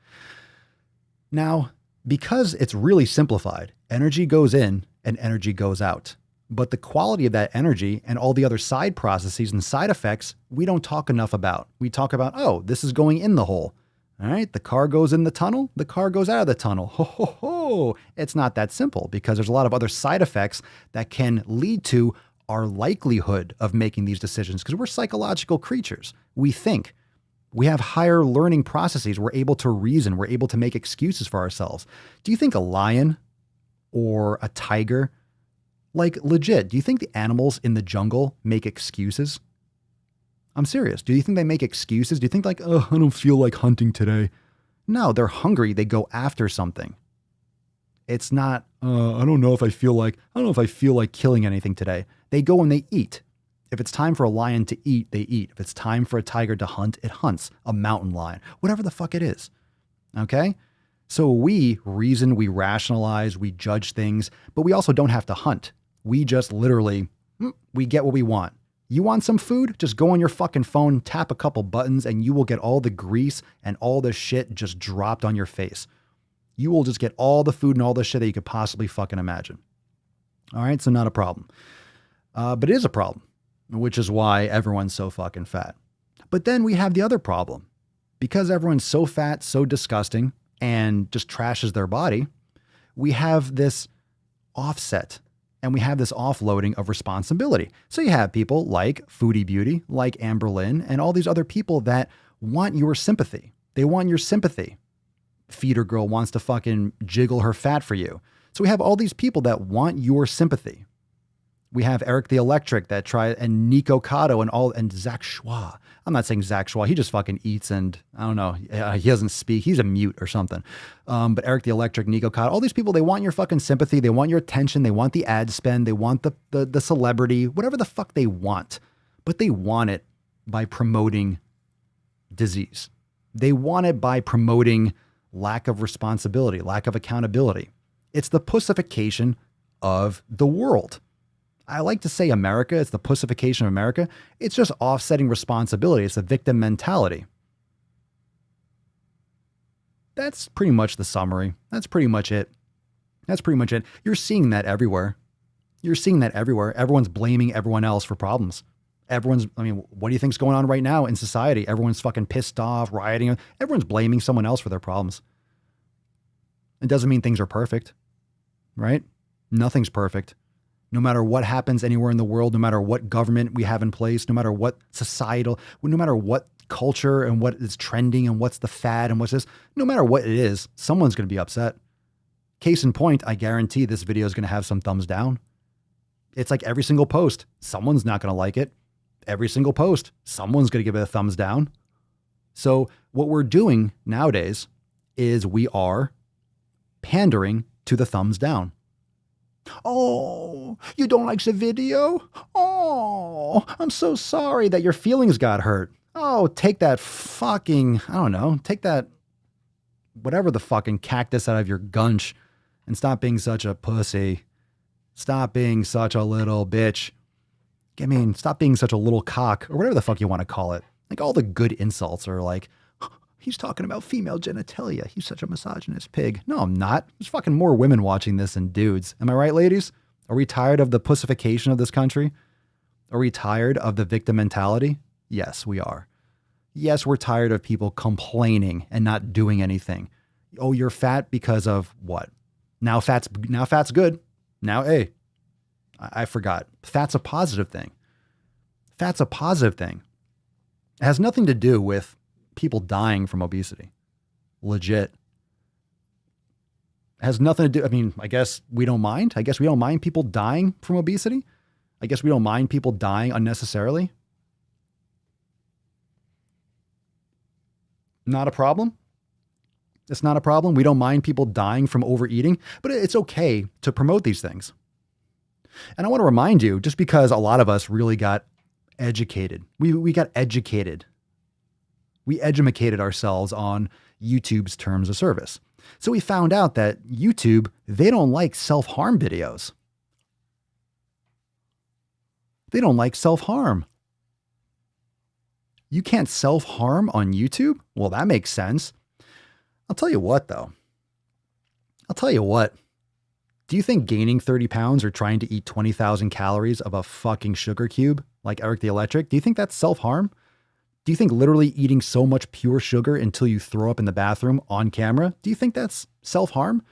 Now, because it's really simplified, energy goes in and energy goes out. But the quality of that energy and all the other side processes and side effects, we don't talk enough about. We talk about, oh, this is going in the hole. All right, the car goes in the tunnel, the car goes out of the tunnel. Ho, ho, ho. It's not that simple because there's a lot of other side effects that can lead to our likelihood of making these decisions because we're psychological creatures. We think. We have higher learning processes. We're able to reason. We're able to make excuses for ourselves. Do you think a lion or a tiger, like legit, do you think the animals in the jungle make excuses? I'm serious. Do you think they make excuses? Do you think like, oh, I don't feel like hunting today? No, they're hungry. They go after something. It's not, I don't know if I feel like killing anything today. They go and they eat. If it's time for a lion to eat, they eat. If it's time for a tiger to hunt, it hunts. A mountain lion, whatever the fuck it is. Okay? So we reason, we rationalize, we judge things, but we also don't have to hunt. We just literally, we get what we want. You want some food? Just go on your fucking phone, tap a couple buttons, and you will get all the grease and all the shit just dropped on your face. You will just get all the food and all the shit that you could possibly fucking imagine. All right, so not a problem. But it is a problem, which is why everyone's so fucking fat. But then we have the other problem. Because everyone's so fat, so disgusting, and just trashes their body, we have this offset. And we have this offloading of responsibility. So you have people like Foodie Beauty, like Amber Lynn, and all these other people that want your sympathy. They want your sympathy. Feeder Girl wants to fucking jiggle her fat for you. So we have all these people that want your sympathy. We have Eric the Electric that tried, and Nico Cotto and Zach Schwa. I'm not saying Zach Schwa. He just fucking eats and I don't know. He doesn't speak. He's a mute or something. But Eric the Electric, Nico Cotto, all these people, they want your fucking sympathy. They want your attention. They want the ad spend. They want the celebrity, whatever the fuck they want. But they want it by promoting disease. They want it by promoting lack of responsibility, lack of accountability. It's the pussification of the world. I like to say America, it's the pussification of America. It's just offsetting responsibility. It's a victim mentality. That's pretty much the summary. That's pretty much it. You're seeing that everywhere. Everyone's blaming everyone else for problems. What do you think's going on right now in society? Everyone's fucking pissed off, rioting. Everyone's blaming someone else for their problems. It doesn't mean things are perfect, right? Nothing's perfect. No matter what happens anywhere in the world, no matter what government we have in place, no matter what societal, no matter what culture and what is trending and what's the fad and what's this, no matter what it is, someone's going to be upset. Case in point, I guarantee this video is going to have some thumbs down. It's like every single post, someone's not going to like it. Every single post, someone's going to give it a thumbs down. So what we're doing nowadays is we are pandering to the thumbs down. Oh, you don't like the video? Oh, I'm so sorry that your feelings got hurt. Oh, take that fucking, I don't know, take that whatever the fucking cactus out of your gunch and stop being such a pussy. Stop being such a little bitch. Stop being such a little cock or whatever the fuck you want to call it. Like all the good insults are like, he's talking about female genitalia. He's such a misogynist pig. No, I'm not. There's fucking more women watching this than dudes. Am I right, ladies? Are we tired of the pussification of this country? Are we tired of the victim mentality? Yes, we are. Yes, we're tired of people complaining and not doing anything. Oh, you're fat because of what? Now fat's good. Now, hey, I forgot. Fat's a positive thing. Fat's a positive thing. It has nothing to do with people dying from obesity. Legit. It has nothing to do. I guess we don't mind. I guess we don't mind people dying from obesity. I guess we don't mind people dying unnecessarily. Not a problem. It's not a problem. We don't mind people dying from overeating, but it's okay to promote these things. And I want to remind you, just because a lot of us really got educated, we got educated. We edumacated ourselves on YouTube's terms of service. So we found out that YouTube, they don't like self-harm videos. They don't like self-harm. You can't self-harm on YouTube? Well, that makes sense. I'll tell you what, though. Do you think gaining 30 pounds or trying to eat 20,000 calories of a fucking sugar cube like Eric the Electric, do you think that's self-harm? Do you think literally eating so much pure sugar until you throw up in the bathroom on camera, do you think that's self-harm?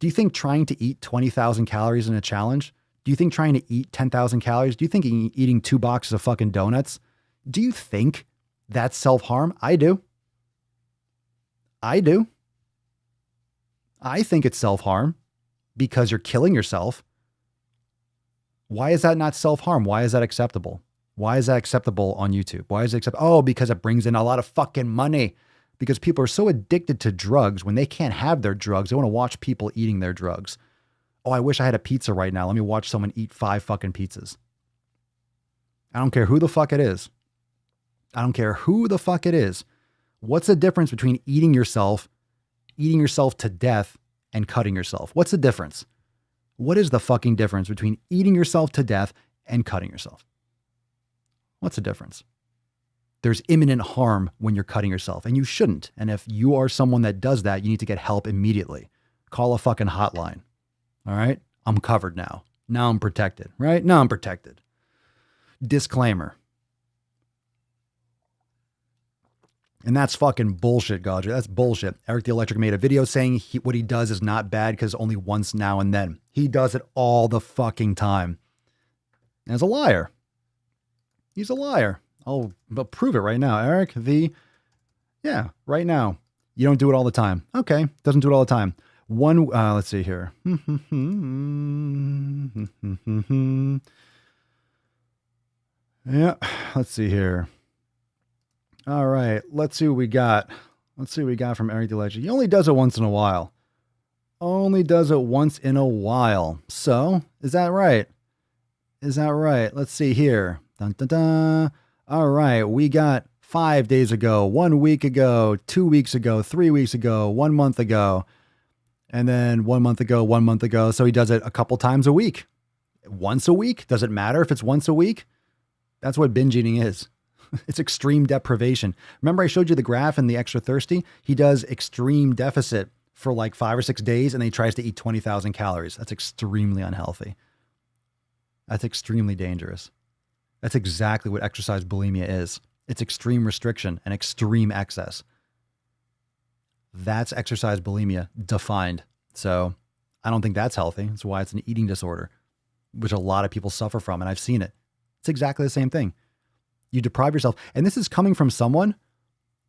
Do you think trying to eat 20,000 calories in a challenge? Do you think trying to eat 10,000 calories? Do you think eating 2 boxes of fucking donuts? Do you think that's self-harm? I do. I do. I think it's self-harm because you're killing yourself. Why is that not self-harm? Why is that acceptable? Why is that acceptable on YouTube? Why is it acceptable? Oh, because it brings in a lot of fucking money. Because people are so addicted to drugs when they can't have their drugs. They want to watch people eating their drugs. Oh, I wish I had a pizza right now. Let me watch someone eat 5 fucking pizzas. I don't care who the fuck it is. I don't care who the fuck it is. What's the difference between eating yourself to death, and cutting yourself? What's the difference? What is the fucking difference between eating yourself to death and cutting yourself? What's the difference? There's imminent harm when you're cutting yourself, and you shouldn't. And if you are someone that does that, you need to get help immediately. Call a fucking hotline. All right? I'm covered now. Now I'm protected, right? Now I'm protected. Disclaimer. And that's fucking bullshit, Godger. That's bullshit. Eric the Electric made a video saying what he does is not bad because only once now and then. He does it all the fucking time. And he's a liar. He's a liar. I'll prove it right now. Eric yeah, right now. You don't do it all the time. Okay. Doesn't do it all the time. Let's see here. Yeah. Let's see here. All right. Let's see what we got. Let's see what we got from Eric the Legend. He only does it once in a while. Only does it once in a while. So, is that right? Is that right? Let's see here. Dun, dun, dun. All right. We got 5 days ago, 1 week ago, 2 weeks ago, 3 weeks ago, 1 month ago, and then 1 month ago, 1 month ago. So he does it a couple times a week. Once a week? Does it matter if it's once a week? That's what binge eating is. It's extreme deprivation. Remember I showed you the graph in the Extra Thirsty? He does extreme deficit for like 5 or 6 days and then he tries to eat 20,000 calories. That's extremely unhealthy. That's extremely dangerous. That's exactly what exercise bulimia is. It's extreme restriction and extreme excess. That's exercise bulimia defined. So I don't think that's healthy. That's why it's an eating disorder, which a lot of people suffer from. And I've seen it. It's exactly the same thing. You deprive yourself. And this is coming from someone,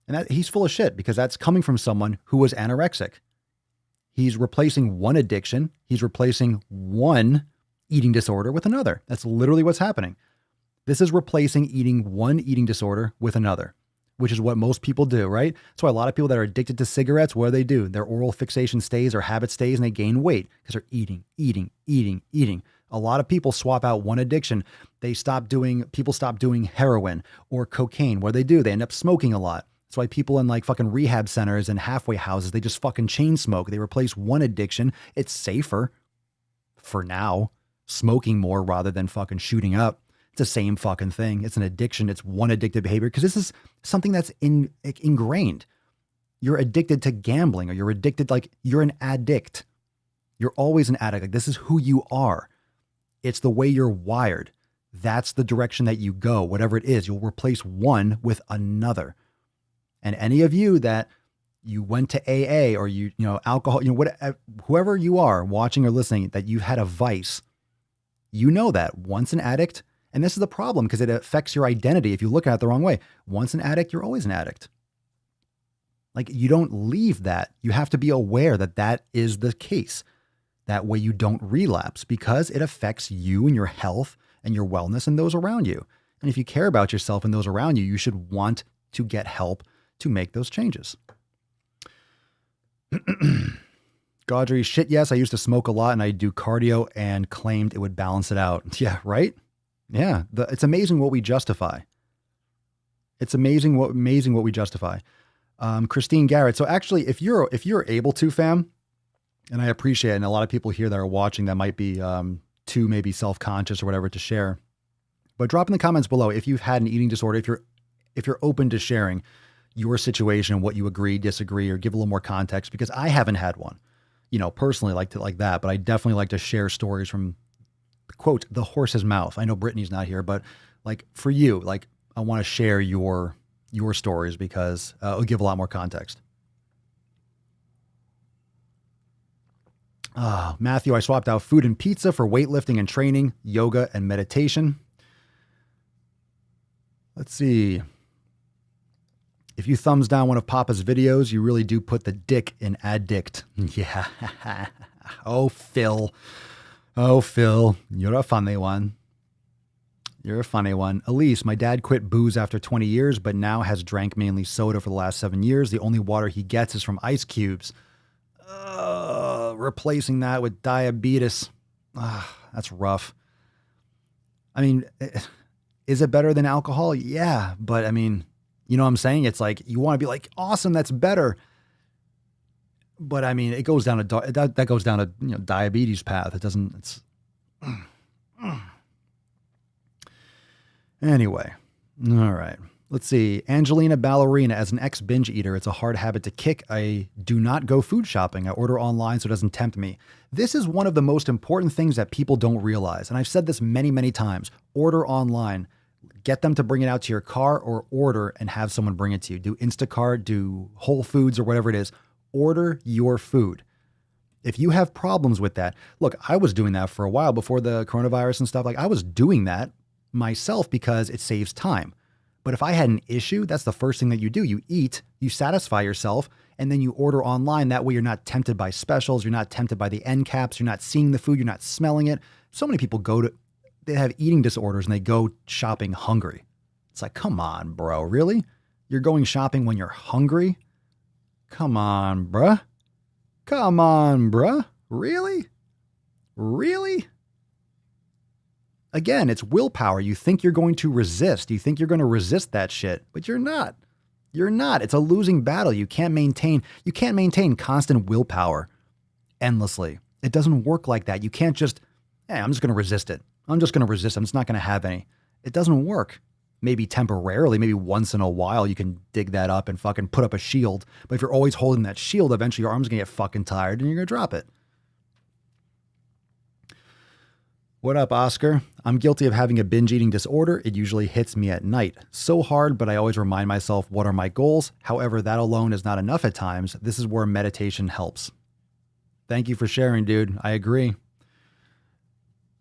and he's full of shit because that's coming from someone who was anorexic. He's replacing one addiction. He's replacing one eating disorder with another. That's literally what's happening. This is replacing one eating disorder with another, which is what most people do, right? That's why a lot of people that are addicted to cigarettes, what do? Their oral fixation stays or habit stays and they gain weight because they're eating. A lot of people swap out one addiction. People stop doing heroin or cocaine. What do? They end up smoking a lot. That's why people in like fucking rehab centers and halfway houses, they just fucking chain smoke. They replace one addiction. It's safer for now, smoking more rather than fucking shooting up. It's the same fucking thing. It's an addiction. It's one addictive behavior because this is something that's ingrained. You're addicted to gambling or you're addicted, like you're an addict. You're always an addict. Like this is who you are. It's the way you're wired. That's the direction that you go. Whatever it is, you'll replace one with another. And any of you that you went to AA or alcohol, whoever you are watching or listening, that you've had a vice, you know that once an addict, and this is the problem because it affects your identity if you look at it the wrong way. Once an addict, you're always an addict. Like you don't leave that. You have to be aware that that is the case. That way you don't relapse because it affects you and your health and your wellness and those around you. And if you care about yourself and those around you, you should want to get help to make those changes. Gaudry, shit, yes, I used to smoke a lot and I do cardio and claimed it would balance it out. Yeah, right? Yeah, it's amazing what we justify. It's amazing what we justify. Christine Garrett. So actually, if you're able to, fam, and I appreciate it, and a lot of people here that are watching that might be too maybe self-conscious or whatever to share, but drop in the comments below if you've had an eating disorder, if you're open to sharing your situation and what you agree, disagree, or give a little more context, because I haven't had one, personally like that, but I definitely like to share stories from, quote, the horse's mouth. I know Brittany's not here, but like for you, like I want to share your your stories because it'll give a lot more context. Matthew, I swapped out food and pizza for weightlifting and training, yoga and meditation. Let's see. If you thumbs down one of Papa's videos, you really do put the dick in addict. Yeah. Oh, Phil. Oh, Phil. You're a funny one. You're a funny one. Elise, my dad quit booze after 20 years, but now has drank mainly soda for the last 7 years. The only water he gets is from ice cubes. Replacing that with diabetes. That's rough. I mean, is it better than alcohol? Yeah, but I mean, you know what I'm saying? It's like you want to be like, awesome, that's better. But I mean, it goes down that goes down a diabetes path. It doesn't. It's anyway. All right. Let's see. Angelina Ballerina, as an ex-binge eater, it's a hard habit to kick. I do not go food shopping. I order online so it doesn't tempt me. This is one of the most important things that people don't realize. And I've said this many, many times. Order online. Get them to bring it out to your car or order and have someone bring it to you. Do Instacart, do Whole Foods or whatever it is. Order your food. If you have problems with that, look, I was doing that for a while before the coronavirus and stuff. Like I was doing that myself because it saves time. But if I had an issue, that's the first thing that you do. You eat, you satisfy yourself, and then you order online. That way you're not tempted by specials. You're not tempted by the end caps. You're not seeing the food. You're not smelling it. So many people they have eating disorders and they go shopping hungry. It's like, come on, bro. Really? You're going shopping when you're hungry? Come on, bruh. Come on, bruh. Really? Really? Again, it's willpower. You think you're going to resist. You think you're going to resist that shit, but you're not. You're not. It's a losing battle. You can't maintain constant willpower endlessly. It doesn't work like that. You can't just, hey, I'm just going to resist it. I'm just going to resist. I'm just not going to have any. It doesn't work. Maybe temporarily, maybe once in a while, you can dig that up and fucking put up a shield. But if you're always holding that shield, eventually your arm's going to get fucking tired and you're going to drop it. What up, Oscar? I'm guilty of having a binge eating disorder. It usually hits me at night. So hard, but I always remind myself what are my goals. However, that alone is not enough at times. This is where meditation helps. Thank you for sharing, dude. I agree.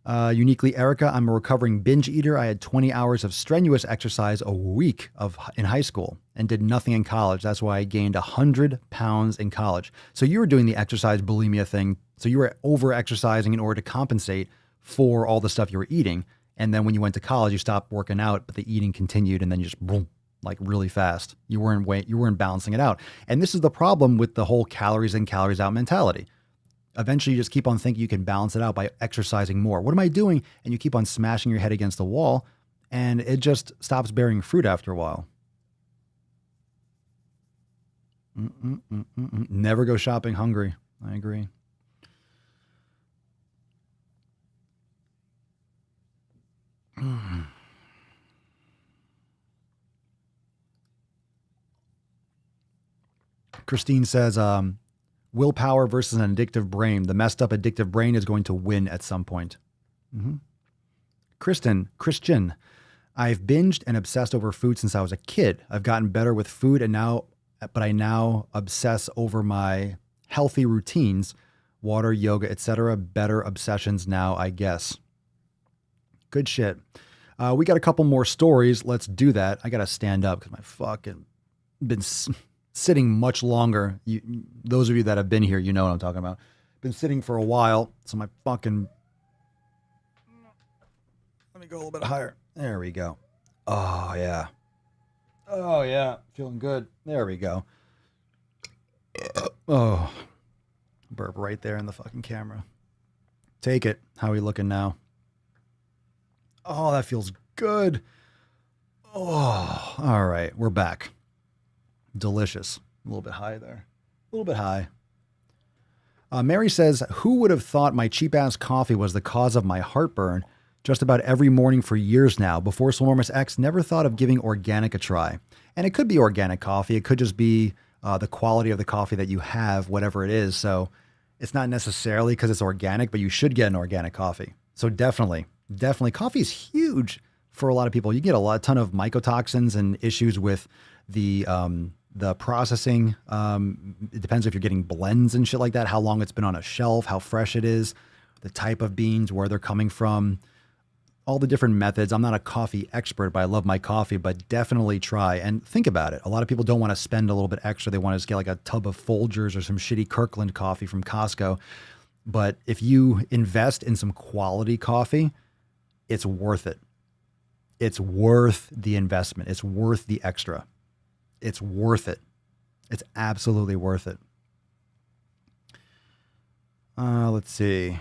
Uniquely Erica, I'm a recovering binge eater. I had 20 hours of strenuous exercise a week in high school and did nothing in college. That's why I gained 100 pounds in college. So you were doing the exercise bulimia thing. So you were over exercising in order to compensate for all the stuff you were eating. And then when you went to college, you stopped working out, but the eating continued and then you just boom, like really fast. You weren't balancing it out. And this is the problem with the whole calories in, calories out mentality. Eventually you just keep on thinking you can balance it out by exercising more. What am I doing? And you keep on smashing your head against the wall and it just stops bearing fruit after a while. Never go shopping hungry. I agree. Christine says, willpower versus an addictive brain. The messed up addictive brain is going to win at some point. Christian, I've binged and obsessed over food since I was a kid. I've gotten better with food but I now obsess over my healthy routines, water, yoga, etc. Better obsessions now, I guess. Good shit. We got a couple more stories. Let's do that. I got to stand up because my fucking been sitting much longer. Those of you that have been here, you know what I'm talking about. Been sitting for a while. So my fucking, let me go a little bit higher. There we go. Oh yeah. Oh yeah. Feeling good. There we go. Oh, burp right there in the fucking camera. Take it. How are we looking now? Oh, that feels good. Oh, all right. We're back. Delicious. A little bit high there. A little bit high. Mary says, who would have thought my cheap ass coffee was the cause of my heartburn just about every morning for years now? Before Swolenormous X, never thought of giving organic a try. And it could be organic coffee. It could just be the quality of the coffee that you have, whatever it is. So it's not necessarily because it's organic, but you should get an organic coffee. So definitely. Coffee is huge for a lot of people. You get ton of mycotoxins and issues with the processing. It depends if you're getting blends and shit like that, how long it's been on a shelf, how fresh it is, the type of beans, where they're coming from, all the different methods. I'm not a coffee expert, but I love my coffee, but definitely try and think about it. A lot of people don't want to spend a little bit extra. They want to just get like a tub of Folgers or some shitty Kirkland coffee from Costco. But if you invest in some quality coffee, it's worth it. It's worth the investment. It's worth the extra. It's worth it. It's absolutely worth it. Let's see.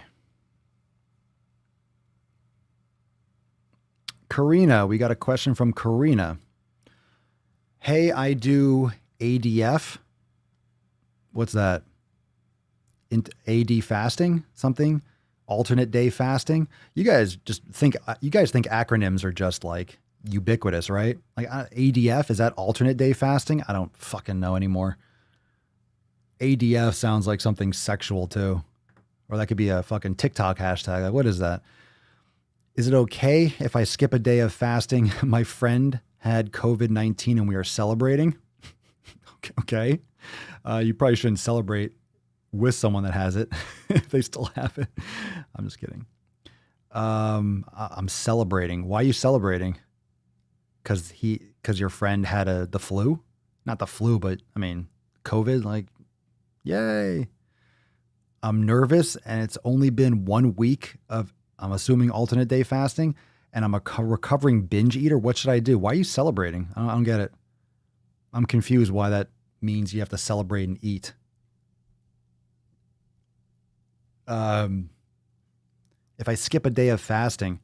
Karina, we got a question from Karina. Hey, I do ADF. What's that? AD fasting? Something? Alternate day fasting? You guys think acronyms are just like ubiquitous, right? Like ADF, is that alternate day fasting? I don't fucking know anymore. ADF sounds like something sexual too. Or that could be a fucking TikTok hashtag. Like, what is that? Is it okay if I skip a day of fasting? My friend had COVID-19 and we are celebrating. Okay. You probably shouldn't celebrate with someone that has it if they still have it. I'm just kidding. I'm celebrating. Why are you celebrating? Because your friend had the flu? Not the flu, but I mean, COVID, like, yay. I'm nervous and it's only been 1 week of, I'm assuming, alternate day fasting, and I'm a recovering binge eater. What should I do? Why are you celebrating? I don't get it. I'm confused why that means you have to celebrate and eat. If I skip a day of fasting,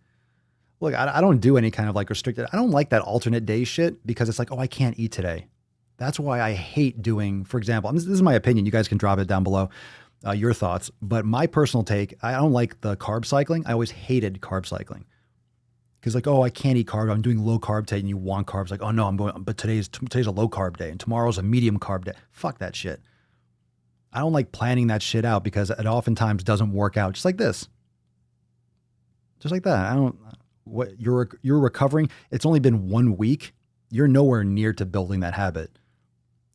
look, I don't do any kind of like restricted. I don't like that alternate day shit because it's like, oh, I can't eat today. That's why I hate doing, for example, this is my opinion. You guys can drop it down below. Your thoughts, but my personal take, I don't like the carb cycling. I always hated carb cycling because like, oh, I can't eat carbs. I'm doing low carb today and you want carbs. Like, oh no, but today's a low carb day and tomorrow's a medium carb day. Fuck that shit. I don't like planning that shit out because it oftentimes doesn't work out just like this. Just like that. You're recovering. It's only been 1 week. You're nowhere near to building that habit.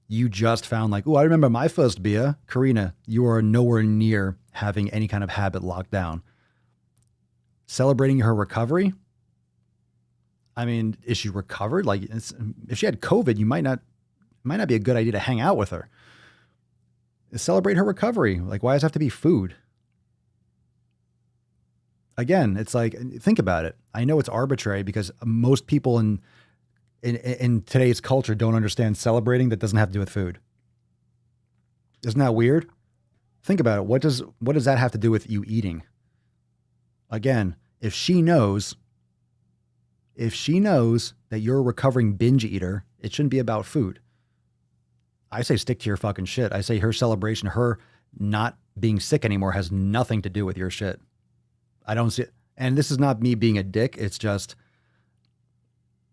You just found like, oh, I remember my first beer. Karina, you are nowhere near having any kind of habit locked down. Celebrating her recovery. I mean, is she recovered? Like, if she had COVID, it might not be a good idea to hang out with her. Celebrate her recovery. Like, why does it have to be food? Again, it's like, think about it. I know it's arbitrary because most people in today's culture don't understand celebrating that doesn't have to do with food. Isn't that weird? Think about it. What does that have to do with you eating? Again, if she knows that you're a recovering binge eater, it shouldn't be about food. I say stick to your fucking shit. I say her celebration, her not being sick anymore has nothing to do with your shit. I don't see it. And this is not me being a dick. It's just,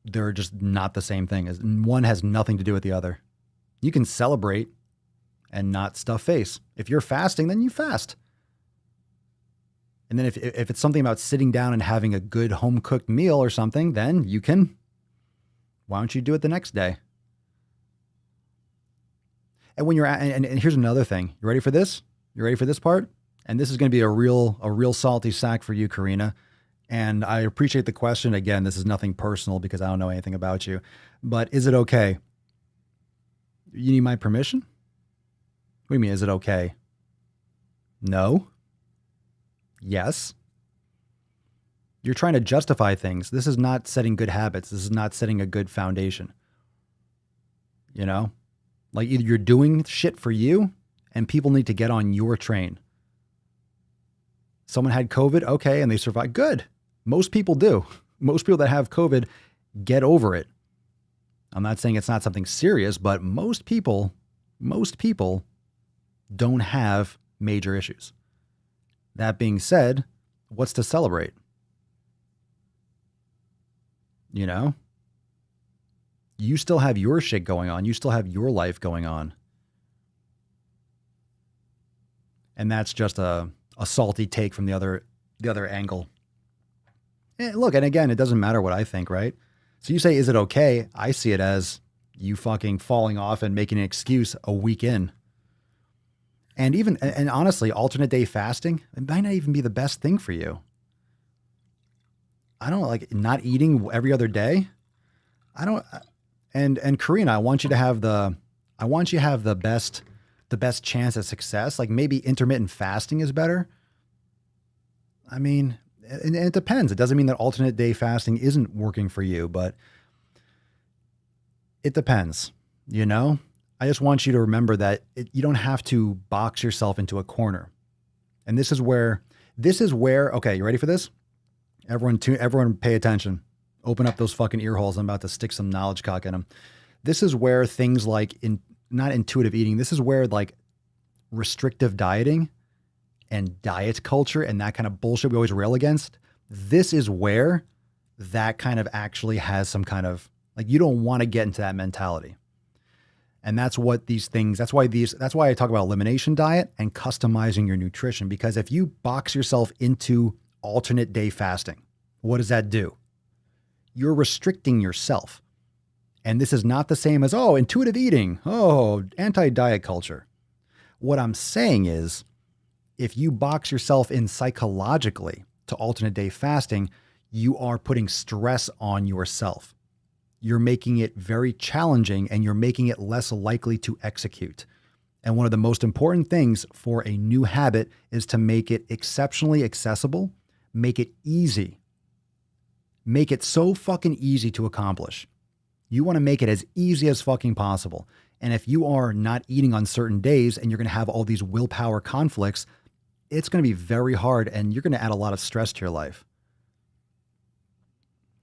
they're just not the same thing. One has nothing to do with the other. You can celebrate and not stuff face. If you're fasting, then you fast. And then if it's something about sitting down and having a good home cooked meal or something, then you can, why don't you do it the next day? And when and here's another thing. You ready for this? You ready for this part? And this is going to be a real salty sack for you, Karina. And I appreciate the question. Again, this is nothing personal because I don't know anything about you. But is it okay? You need my permission? What do you mean, is it okay? No. Yes. You're trying to justify things. This is not setting good habits. This is not setting a good foundation. You know? Like, either you're doing shit for you and people need to get on your train. Someone had COVID, okay, and they survived. Good. Most people do. Most people that have COVID get over it. I'm not saying it's not something serious, but most people don't have major issues. That being said, what's to celebrate? You know? You still have your shit going on. You still have your life going on. And that's just a salty take from the other angle. And look, and again, it doesn't matter what I think, right? So you say, is it okay? I see it as, you fucking falling off and making an excuse a week in. And honestly, alternate day fasting, it might not even be the best thing for you. I don't like not eating every other day. I don't, and Karina, I want you to have the best chance at success. Like maybe intermittent fasting is better. I mean, and it depends. It doesn't mean that alternate day fasting isn't working for you, but it depends, you know? I just want you to remember that you don't have to box yourself into a corner. And this is where, okay, you ready for this? Everyone pay attention. Open up those fucking ear holes. I'm about to stick some knowledge cock in them. This is where things like not intuitive eating. This is where like restrictive dieting and diet culture and that kind of bullshit we always rail against. This is where that kind of actually has some kind of like, you don't want to get into that mentality. And that's what these things, that's why I talk about elimination diet and customizing your nutrition. Because if you box yourself into alternate day fasting, what does that do? You're restricting yourself. And this is not the same as, oh, intuitive eating, oh, anti-diet culture. What I'm saying is, if you box yourself in psychologically to alternate day fasting, you are putting stress on yourself. You're making it very challenging and you're making it less likely to execute. And one of the most important things for a new habit is to make it exceptionally accessible, make it easy, make it so fucking easy to accomplish. You want to make it as easy as fucking possible. And if you are not eating on certain days and you're going to have all these willpower conflicts, it's going to be very hard and you're going to add a lot of stress to your life.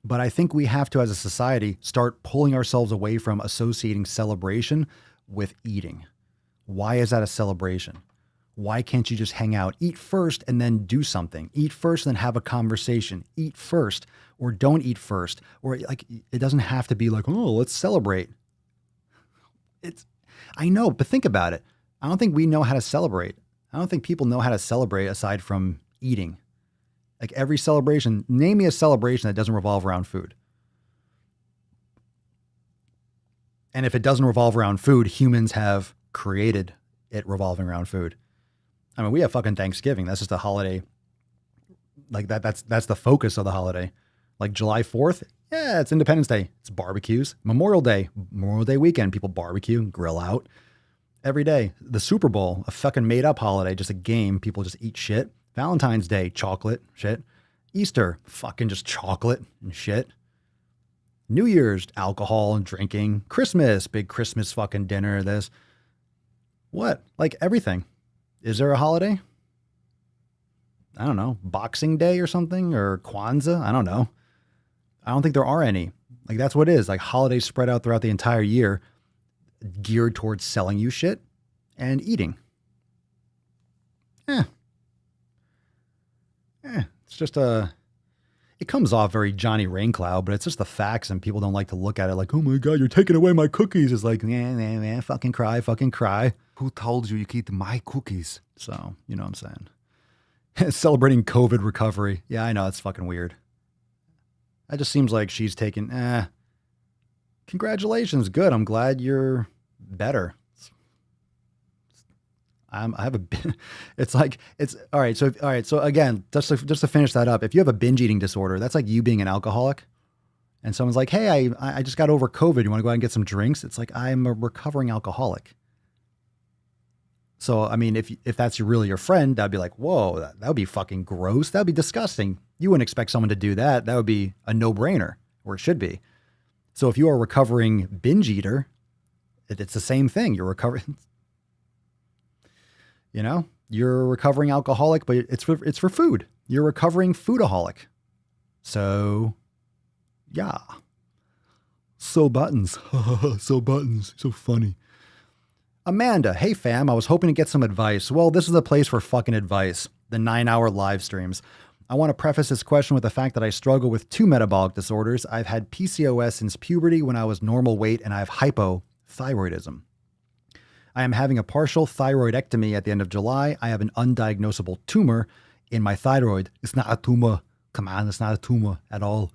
But I think we have to, as a society, start pulling ourselves away from associating celebration with eating. Why is that a celebration? Why can't you just hang out, eat first and then do something? Eat first and then have a conversation. Eat first or don't eat first. Or like, it doesn't have to be like, oh, let's celebrate. I know, but think about it. I don't think we know how to celebrate. I don't think people know how to celebrate aside from eating. Like every celebration, name me a celebration that doesn't revolve around food. And if it doesn't revolve around food, humans have created it revolving around food. I mean, we have fucking Thanksgiving. That's just a holiday. Like that's the focus of the holiday. Like July 4th, yeah, it's Independence Day. It's barbecues. Memorial Day weekend, people barbecue, grill out every day. The Super Bowl, a fucking made up holiday, just a game. People just eat shit. Valentine's Day, chocolate, shit. Easter, fucking just chocolate and shit. New Year's, alcohol and drinking. Christmas, big Christmas fucking dinner, this. What? Like everything. Is there a holiday? I don't know. Boxing Day or something? Or Kwanzaa? I don't know. I don't think there are any. Like that's what it is. Like holidays spread out throughout the entire year, geared towards selling you shit and eating. It's just it comes off very Johnny Raincloud, but it's just the facts and people don't like to look at it like, oh my God, you're taking away my cookies. It's like, man, fucking cry. Who told you could eat my cookies? So, you know what I'm saying? Celebrating COVID recovery. Yeah, I know. It's fucking weird. That just seems like she's taking, congratulations. Good. I'm glad you're better. It's all right. So again, just to finish that up, if you have a binge eating disorder, that's like you being an alcoholic and someone's like, hey, I just got over COVID. You want to go out and get some drinks? It's like, I'm a recovering alcoholic. So, I mean, if that's really your friend, that'd be like, whoa, that would be fucking gross. That'd be disgusting. You wouldn't expect someone to do that. That would be a no-brainer, or it should be. So if you are a recovering binge eater, it's the same thing. You're recovering. You know, you're a recovering alcoholic, but it's for food. You're a recovering foodaholic. So, yeah. So buttons. So buttons. So funny. Amanda, hey fam, I was hoping to get some advice. Well, this is the place for fucking advice. The 9-hour live streams. I want to preface this question with the fact that I struggle with 2 metabolic disorders. I've had PCOS since puberty when I was normal weight, and I have hypothyroidism. I am having a partial thyroidectomy at the end of July. I have an undiagnosable tumor in my thyroid. It's not a tumor. Come on, it's not a tumor at all.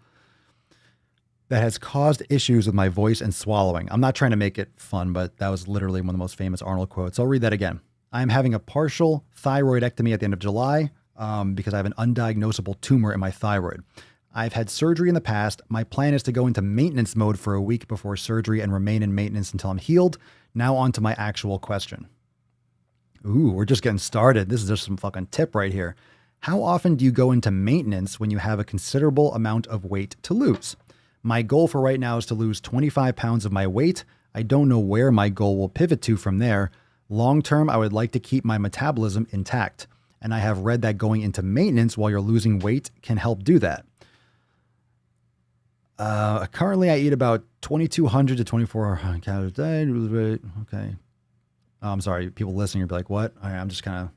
that has caused issues with my voice and swallowing. I'm not trying to make it fun, but that was literally one of the most famous Arnold quotes. I'll read that again. I'm having a partial thyroidectomy at the end of July because I have an undiagnosable tumor in my thyroid. I've had surgery in the past. My plan is to go into maintenance mode for a week before surgery and remain in maintenance until I'm healed. Now on to my actual question. Ooh, we're just getting started. This is just some fucking tip right here. How often do you go into maintenance when you have a considerable amount of weight to lose? My goal for right now is to lose 25 pounds of my weight. I don't know where my goal will pivot to from there. Long term, I would like to keep my metabolism intact. And I have read that going into maintenance while you're losing weight can help do that. Currently, I eat about 2,200 to 2,400 calories a day. Okay. I'm sorry. People listening will be like, what? I'm just kind of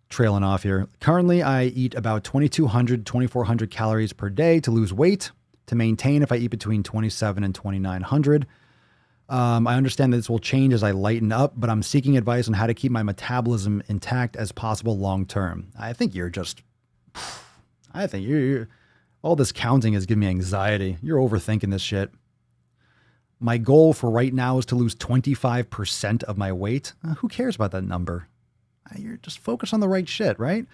trailing off here. Currently, I eat about 2,200 to 2,400 calories per day to lose weight. To maintain, if I eat between 2,700 and 2,900. I understand that this will change as I lighten up, but I'm seeking advice on how to keep my metabolism intact as possible long term. I think you're all this counting is giving me anxiety. You're overthinking this shit. My goal for right now is to lose 25% of my weight. Who cares about that number? You're just focused on the right shit, right?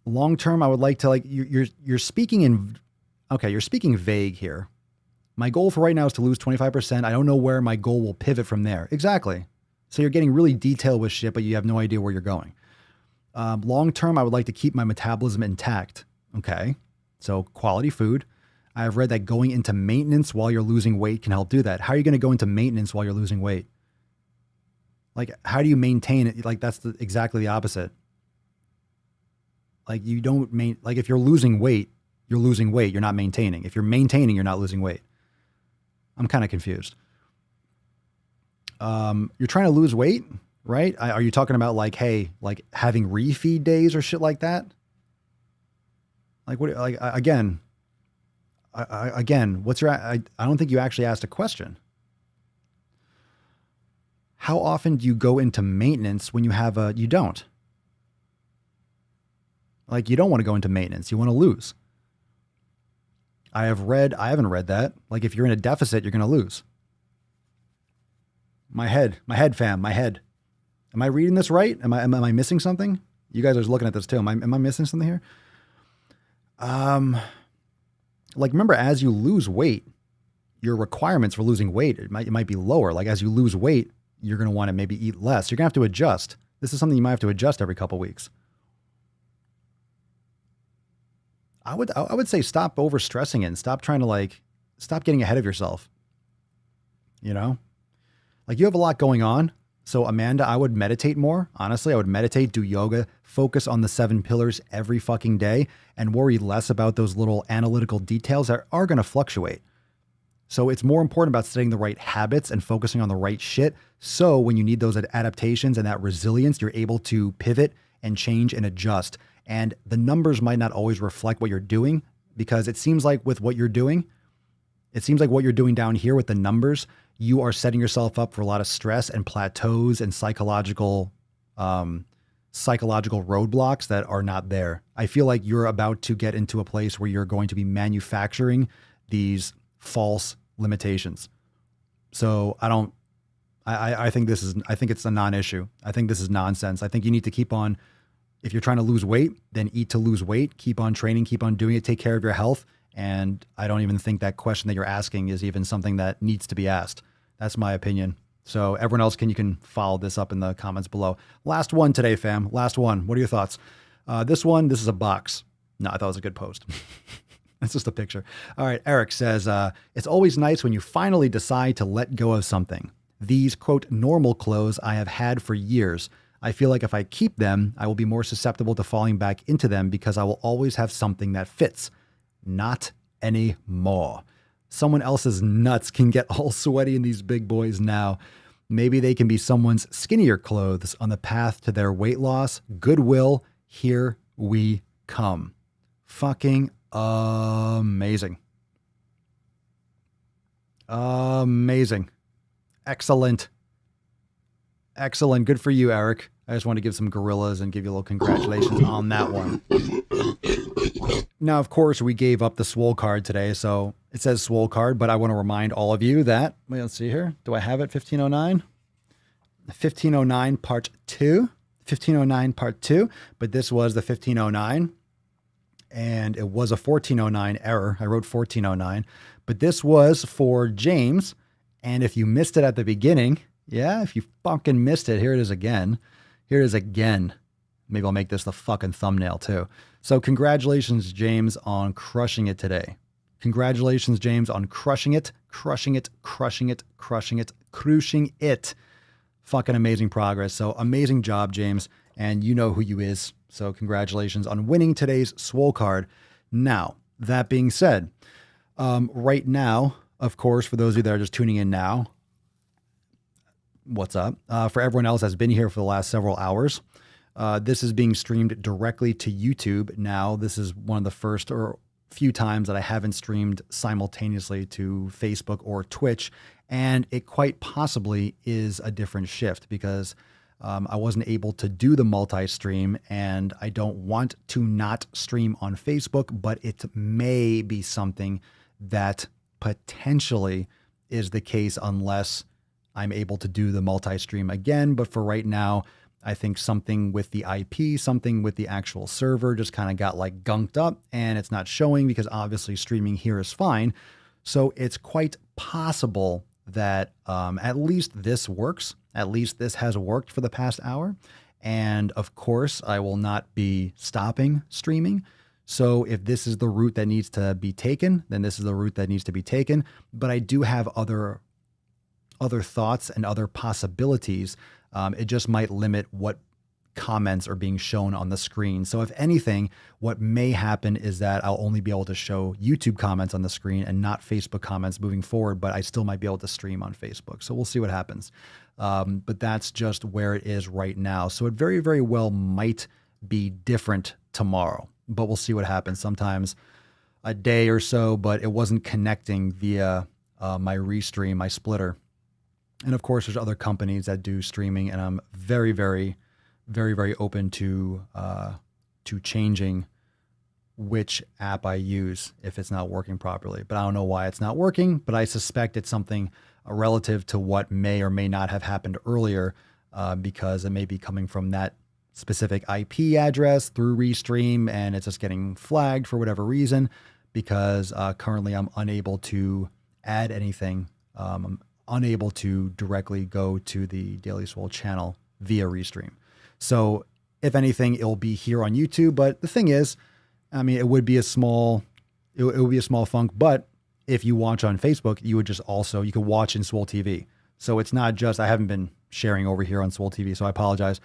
Long term, I would like to you're speaking you're speaking vague here. My goal for right now is to lose 25%. I don't know where my goal will pivot from there. Exactly. So you're getting really detailed with shit, but you have no idea where you're going. Long term, I would like to keep my metabolism intact. Okay. So quality food. I have read that going into maintenance while you're losing weight can help do that. How are you going to go into maintenance while you're losing weight? Like, how do you maintain it? Like, that's exactly the opposite. Like, you don't if you're losing weight, you're losing weight. You're not maintaining. If you're maintaining, you're not losing weight. I'm kind of confused. You're trying to lose weight, right? Are you talking about having refeed days or shit like that? Again, what's your, I don't think you actually asked a question. How often do you go into maintenance when you you don't? You don't want to go into maintenance. You want to lose. I haven't read that. If you're in a deficit, you're going to lose. My head, fam, my head. Am I reading this right? Am I missing something? You guys are looking at this too. Am I missing something here? Remember, as you lose weight, your requirements for losing weight, it might be lower. As you lose weight, you're going to want to maybe eat less. You're going to have to adjust. This is something you might have to adjust every couple of weeks. I would say stop overstressing it and stop trying to stop getting ahead of yourself. You know, you have a lot going on. So Amanda, I would meditate more. Honestly, I would meditate, do yoga, focus on the 7 pillars every fucking day and worry less about those little analytical details that are going to fluctuate. So it's more important about setting the right habits and focusing on the right shit. So when you need those adaptations and that resilience, you're able to pivot and change and adjust. And the numbers might not always reflect what you're doing, because it seems like with what you're doing, what you're doing down here with the numbers, you are setting yourself up for a lot of stress and plateaus and psychological roadblocks that are not there. I feel like you're about to get into a place where you're going to be manufacturing these false limitations. So I think it's a non-issue. I think this is nonsense. I think you need to keep on. If you're trying to lose weight, then eat to lose weight, keep on training, keep on doing it, take care of your health. And I don't even think that question that you're asking is even something that needs to be asked. That's my opinion. So everyone else, you can follow this up in the comments below. Last one today, fam. Last one. What are your thoughts? This is a box. No, I thought it was a good post. It's just a picture. All right. Eric says, it's always nice when you finally decide to let go of something. These, quote, normal clothes I have had for years. I feel like if I keep them, I will be more susceptible to falling back into them because I will always have something that fits. Not anymore. Someone else's nuts can get all sweaty in these big boys now. Maybe they can be someone's skinnier clothes on the path to their weight loss. Goodwill, here we come. Fucking amazing. Amazing. Excellent. Excellent. Good for you, Eric. I just want to give some gorillas and give you a little congratulations on that one. Now, of course, we gave up the Swole card today, so it says Swole card, but I want to remind all of you that, wait, let's see here. Do I have it? 1509? 1509 part 2. 1509 part 2, but this was the 1509, and it was a 1409 error. I wrote 1409, but this was for James, and if you missed it at the beginning, yeah, if you fucking missed it, here it is again. Here it is again. Maybe I'll make this the fucking thumbnail too. So congratulations, James, on crushing it today. Congratulations, James, on crushing it. Fucking amazing progress. So amazing job, James. And you know who you is. So congratulations on winning today's Swole card. Now, that being said, right now, of course, for those of you that are just tuning in now, what's up? For everyone else that's been here for the last several hours, this is being streamed directly to YouTube. Now, this is one of the first or few times that I haven't streamed simultaneously to Facebook or Twitch, and it quite possibly is a different shift because I wasn't able to do the multi-stream, and I don't want to not stream on Facebook, but it may be something that potentially is the case unless I'm able to do the multi-stream again. But for right now, I think something with the IP, something with the actual server just kind of got like gunked up and it's not showing because obviously streaming here is fine. So it's quite possible that at least this works. At least this has worked for the past hour. And of course, I will not be stopping streaming. So if this is the route that needs to be taken, then this is the route that needs to be taken. But I do have other thoughts and other possibilities. It just might limit what comments are being shown on the screen. So if anything, what may happen is that I'll only be able to show YouTube comments on the screen and not Facebook comments moving forward, but I still might be able to stream on Facebook. So we'll see what happens. But that's just where it is right now. So it very, very well might be different tomorrow, but we'll see what happens. Sometimes a day or so, but it wasn't connecting via my restream, my splitter. And of course, there's other companies that do streaming, and I'm very, very, very, very open to changing which app I use if it's not working properly. But I don't know why it's not working, but I suspect it's something relative to what may or may not have happened earlier because it may be coming from that specific IP address through Restream, and it's just getting flagged for whatever reason because currently I'm unable to add anything. I'm unable to directly go to the Daily Swole channel via Restream. So if anything, it'll be here on YouTube. But the thing is, I mean, it would be a small funk. But if you watch on Facebook, you would just also, you could watch in Swole TV. So it's not just, I haven't been sharing over here on Swole TV, so I apologize.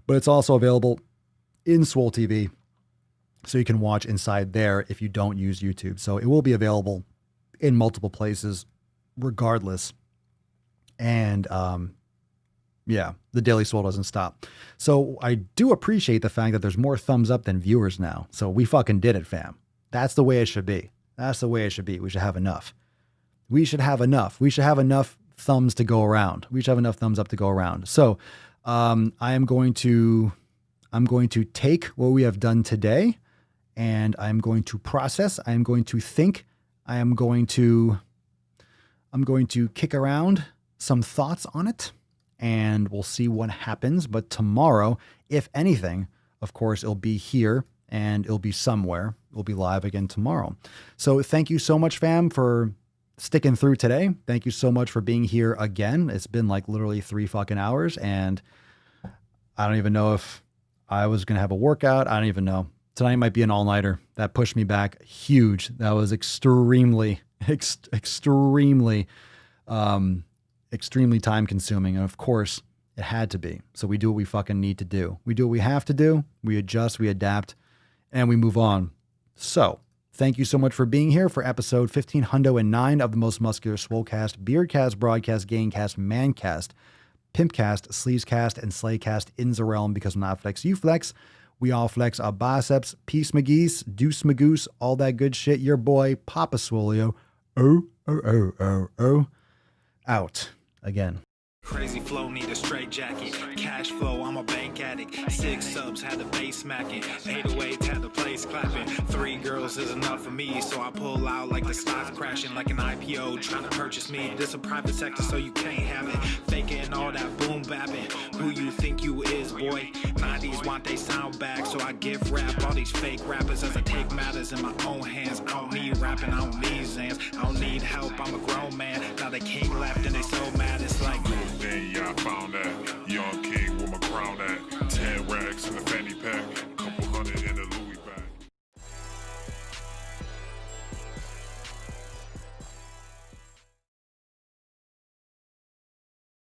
But it's also available in Swole TV. So you can watch inside there if you don't use YouTube. So it will be available in multiple places regardless. And yeah, the Daily Swole doesn't stop. So I do appreciate the fact that there's more thumbs up than viewers now. So we fucking did it, fam. That's the way it should be. That's the way it should be. We should have enough. We should have enough. We should have enough thumbs to go around. We should have enough thumbs up to go around. So I'm going to take what we have done today and I'm going to process. I'm going to think. I'm going to kick around some thoughts on it and we'll see what happens. But tomorrow, if anything, of course, it'll be here and it'll be somewhere. We'll be live again tomorrow. So thank you so much, fam, for sticking through today. Thank you so much for being here again. It's been like literally 3 fucking hours and I don't even know if I was going to have a workout. I don't even know. Tonight might be an all-nighter. That pushed me back huge. That was extremely time consuming. And of course it had to be. So we do what we fucking need to do. We do what we have to do. We adjust, we adapt, and we move on. So thank you so much for being here for episode 1509 of the most muscular Swolecast, Beardcast, Broadcast, Gaincast, Mancast, Pimpcast, Sleazecast, and Slaycast in the realm because when I flex, you flex. We all flex our biceps. Peace McGeese, Deuce Magoose, all that good shit. Your boy, Papa Swolio. Out again. Crazy flow, need a straight jacket. Cash flow, I'm a bank addict. 6 subs, had the bass smacking. 808, had the place clapping. 3 girls is enough for me, so I pull out like the stocks crashing. Like an IPO, trying to purchase me. This a private sector, so you can't have it. Faking all that boom bapping. Who you think you is, boy? 90s want they sound back, so I give rap all these fake rappers as I take matters in my own hands. I don't need rapping, I don't need Zans. I don't need help, I'm a grown man. Now they king left and they so mad, it's like Then yeah, I found that young king with my crown at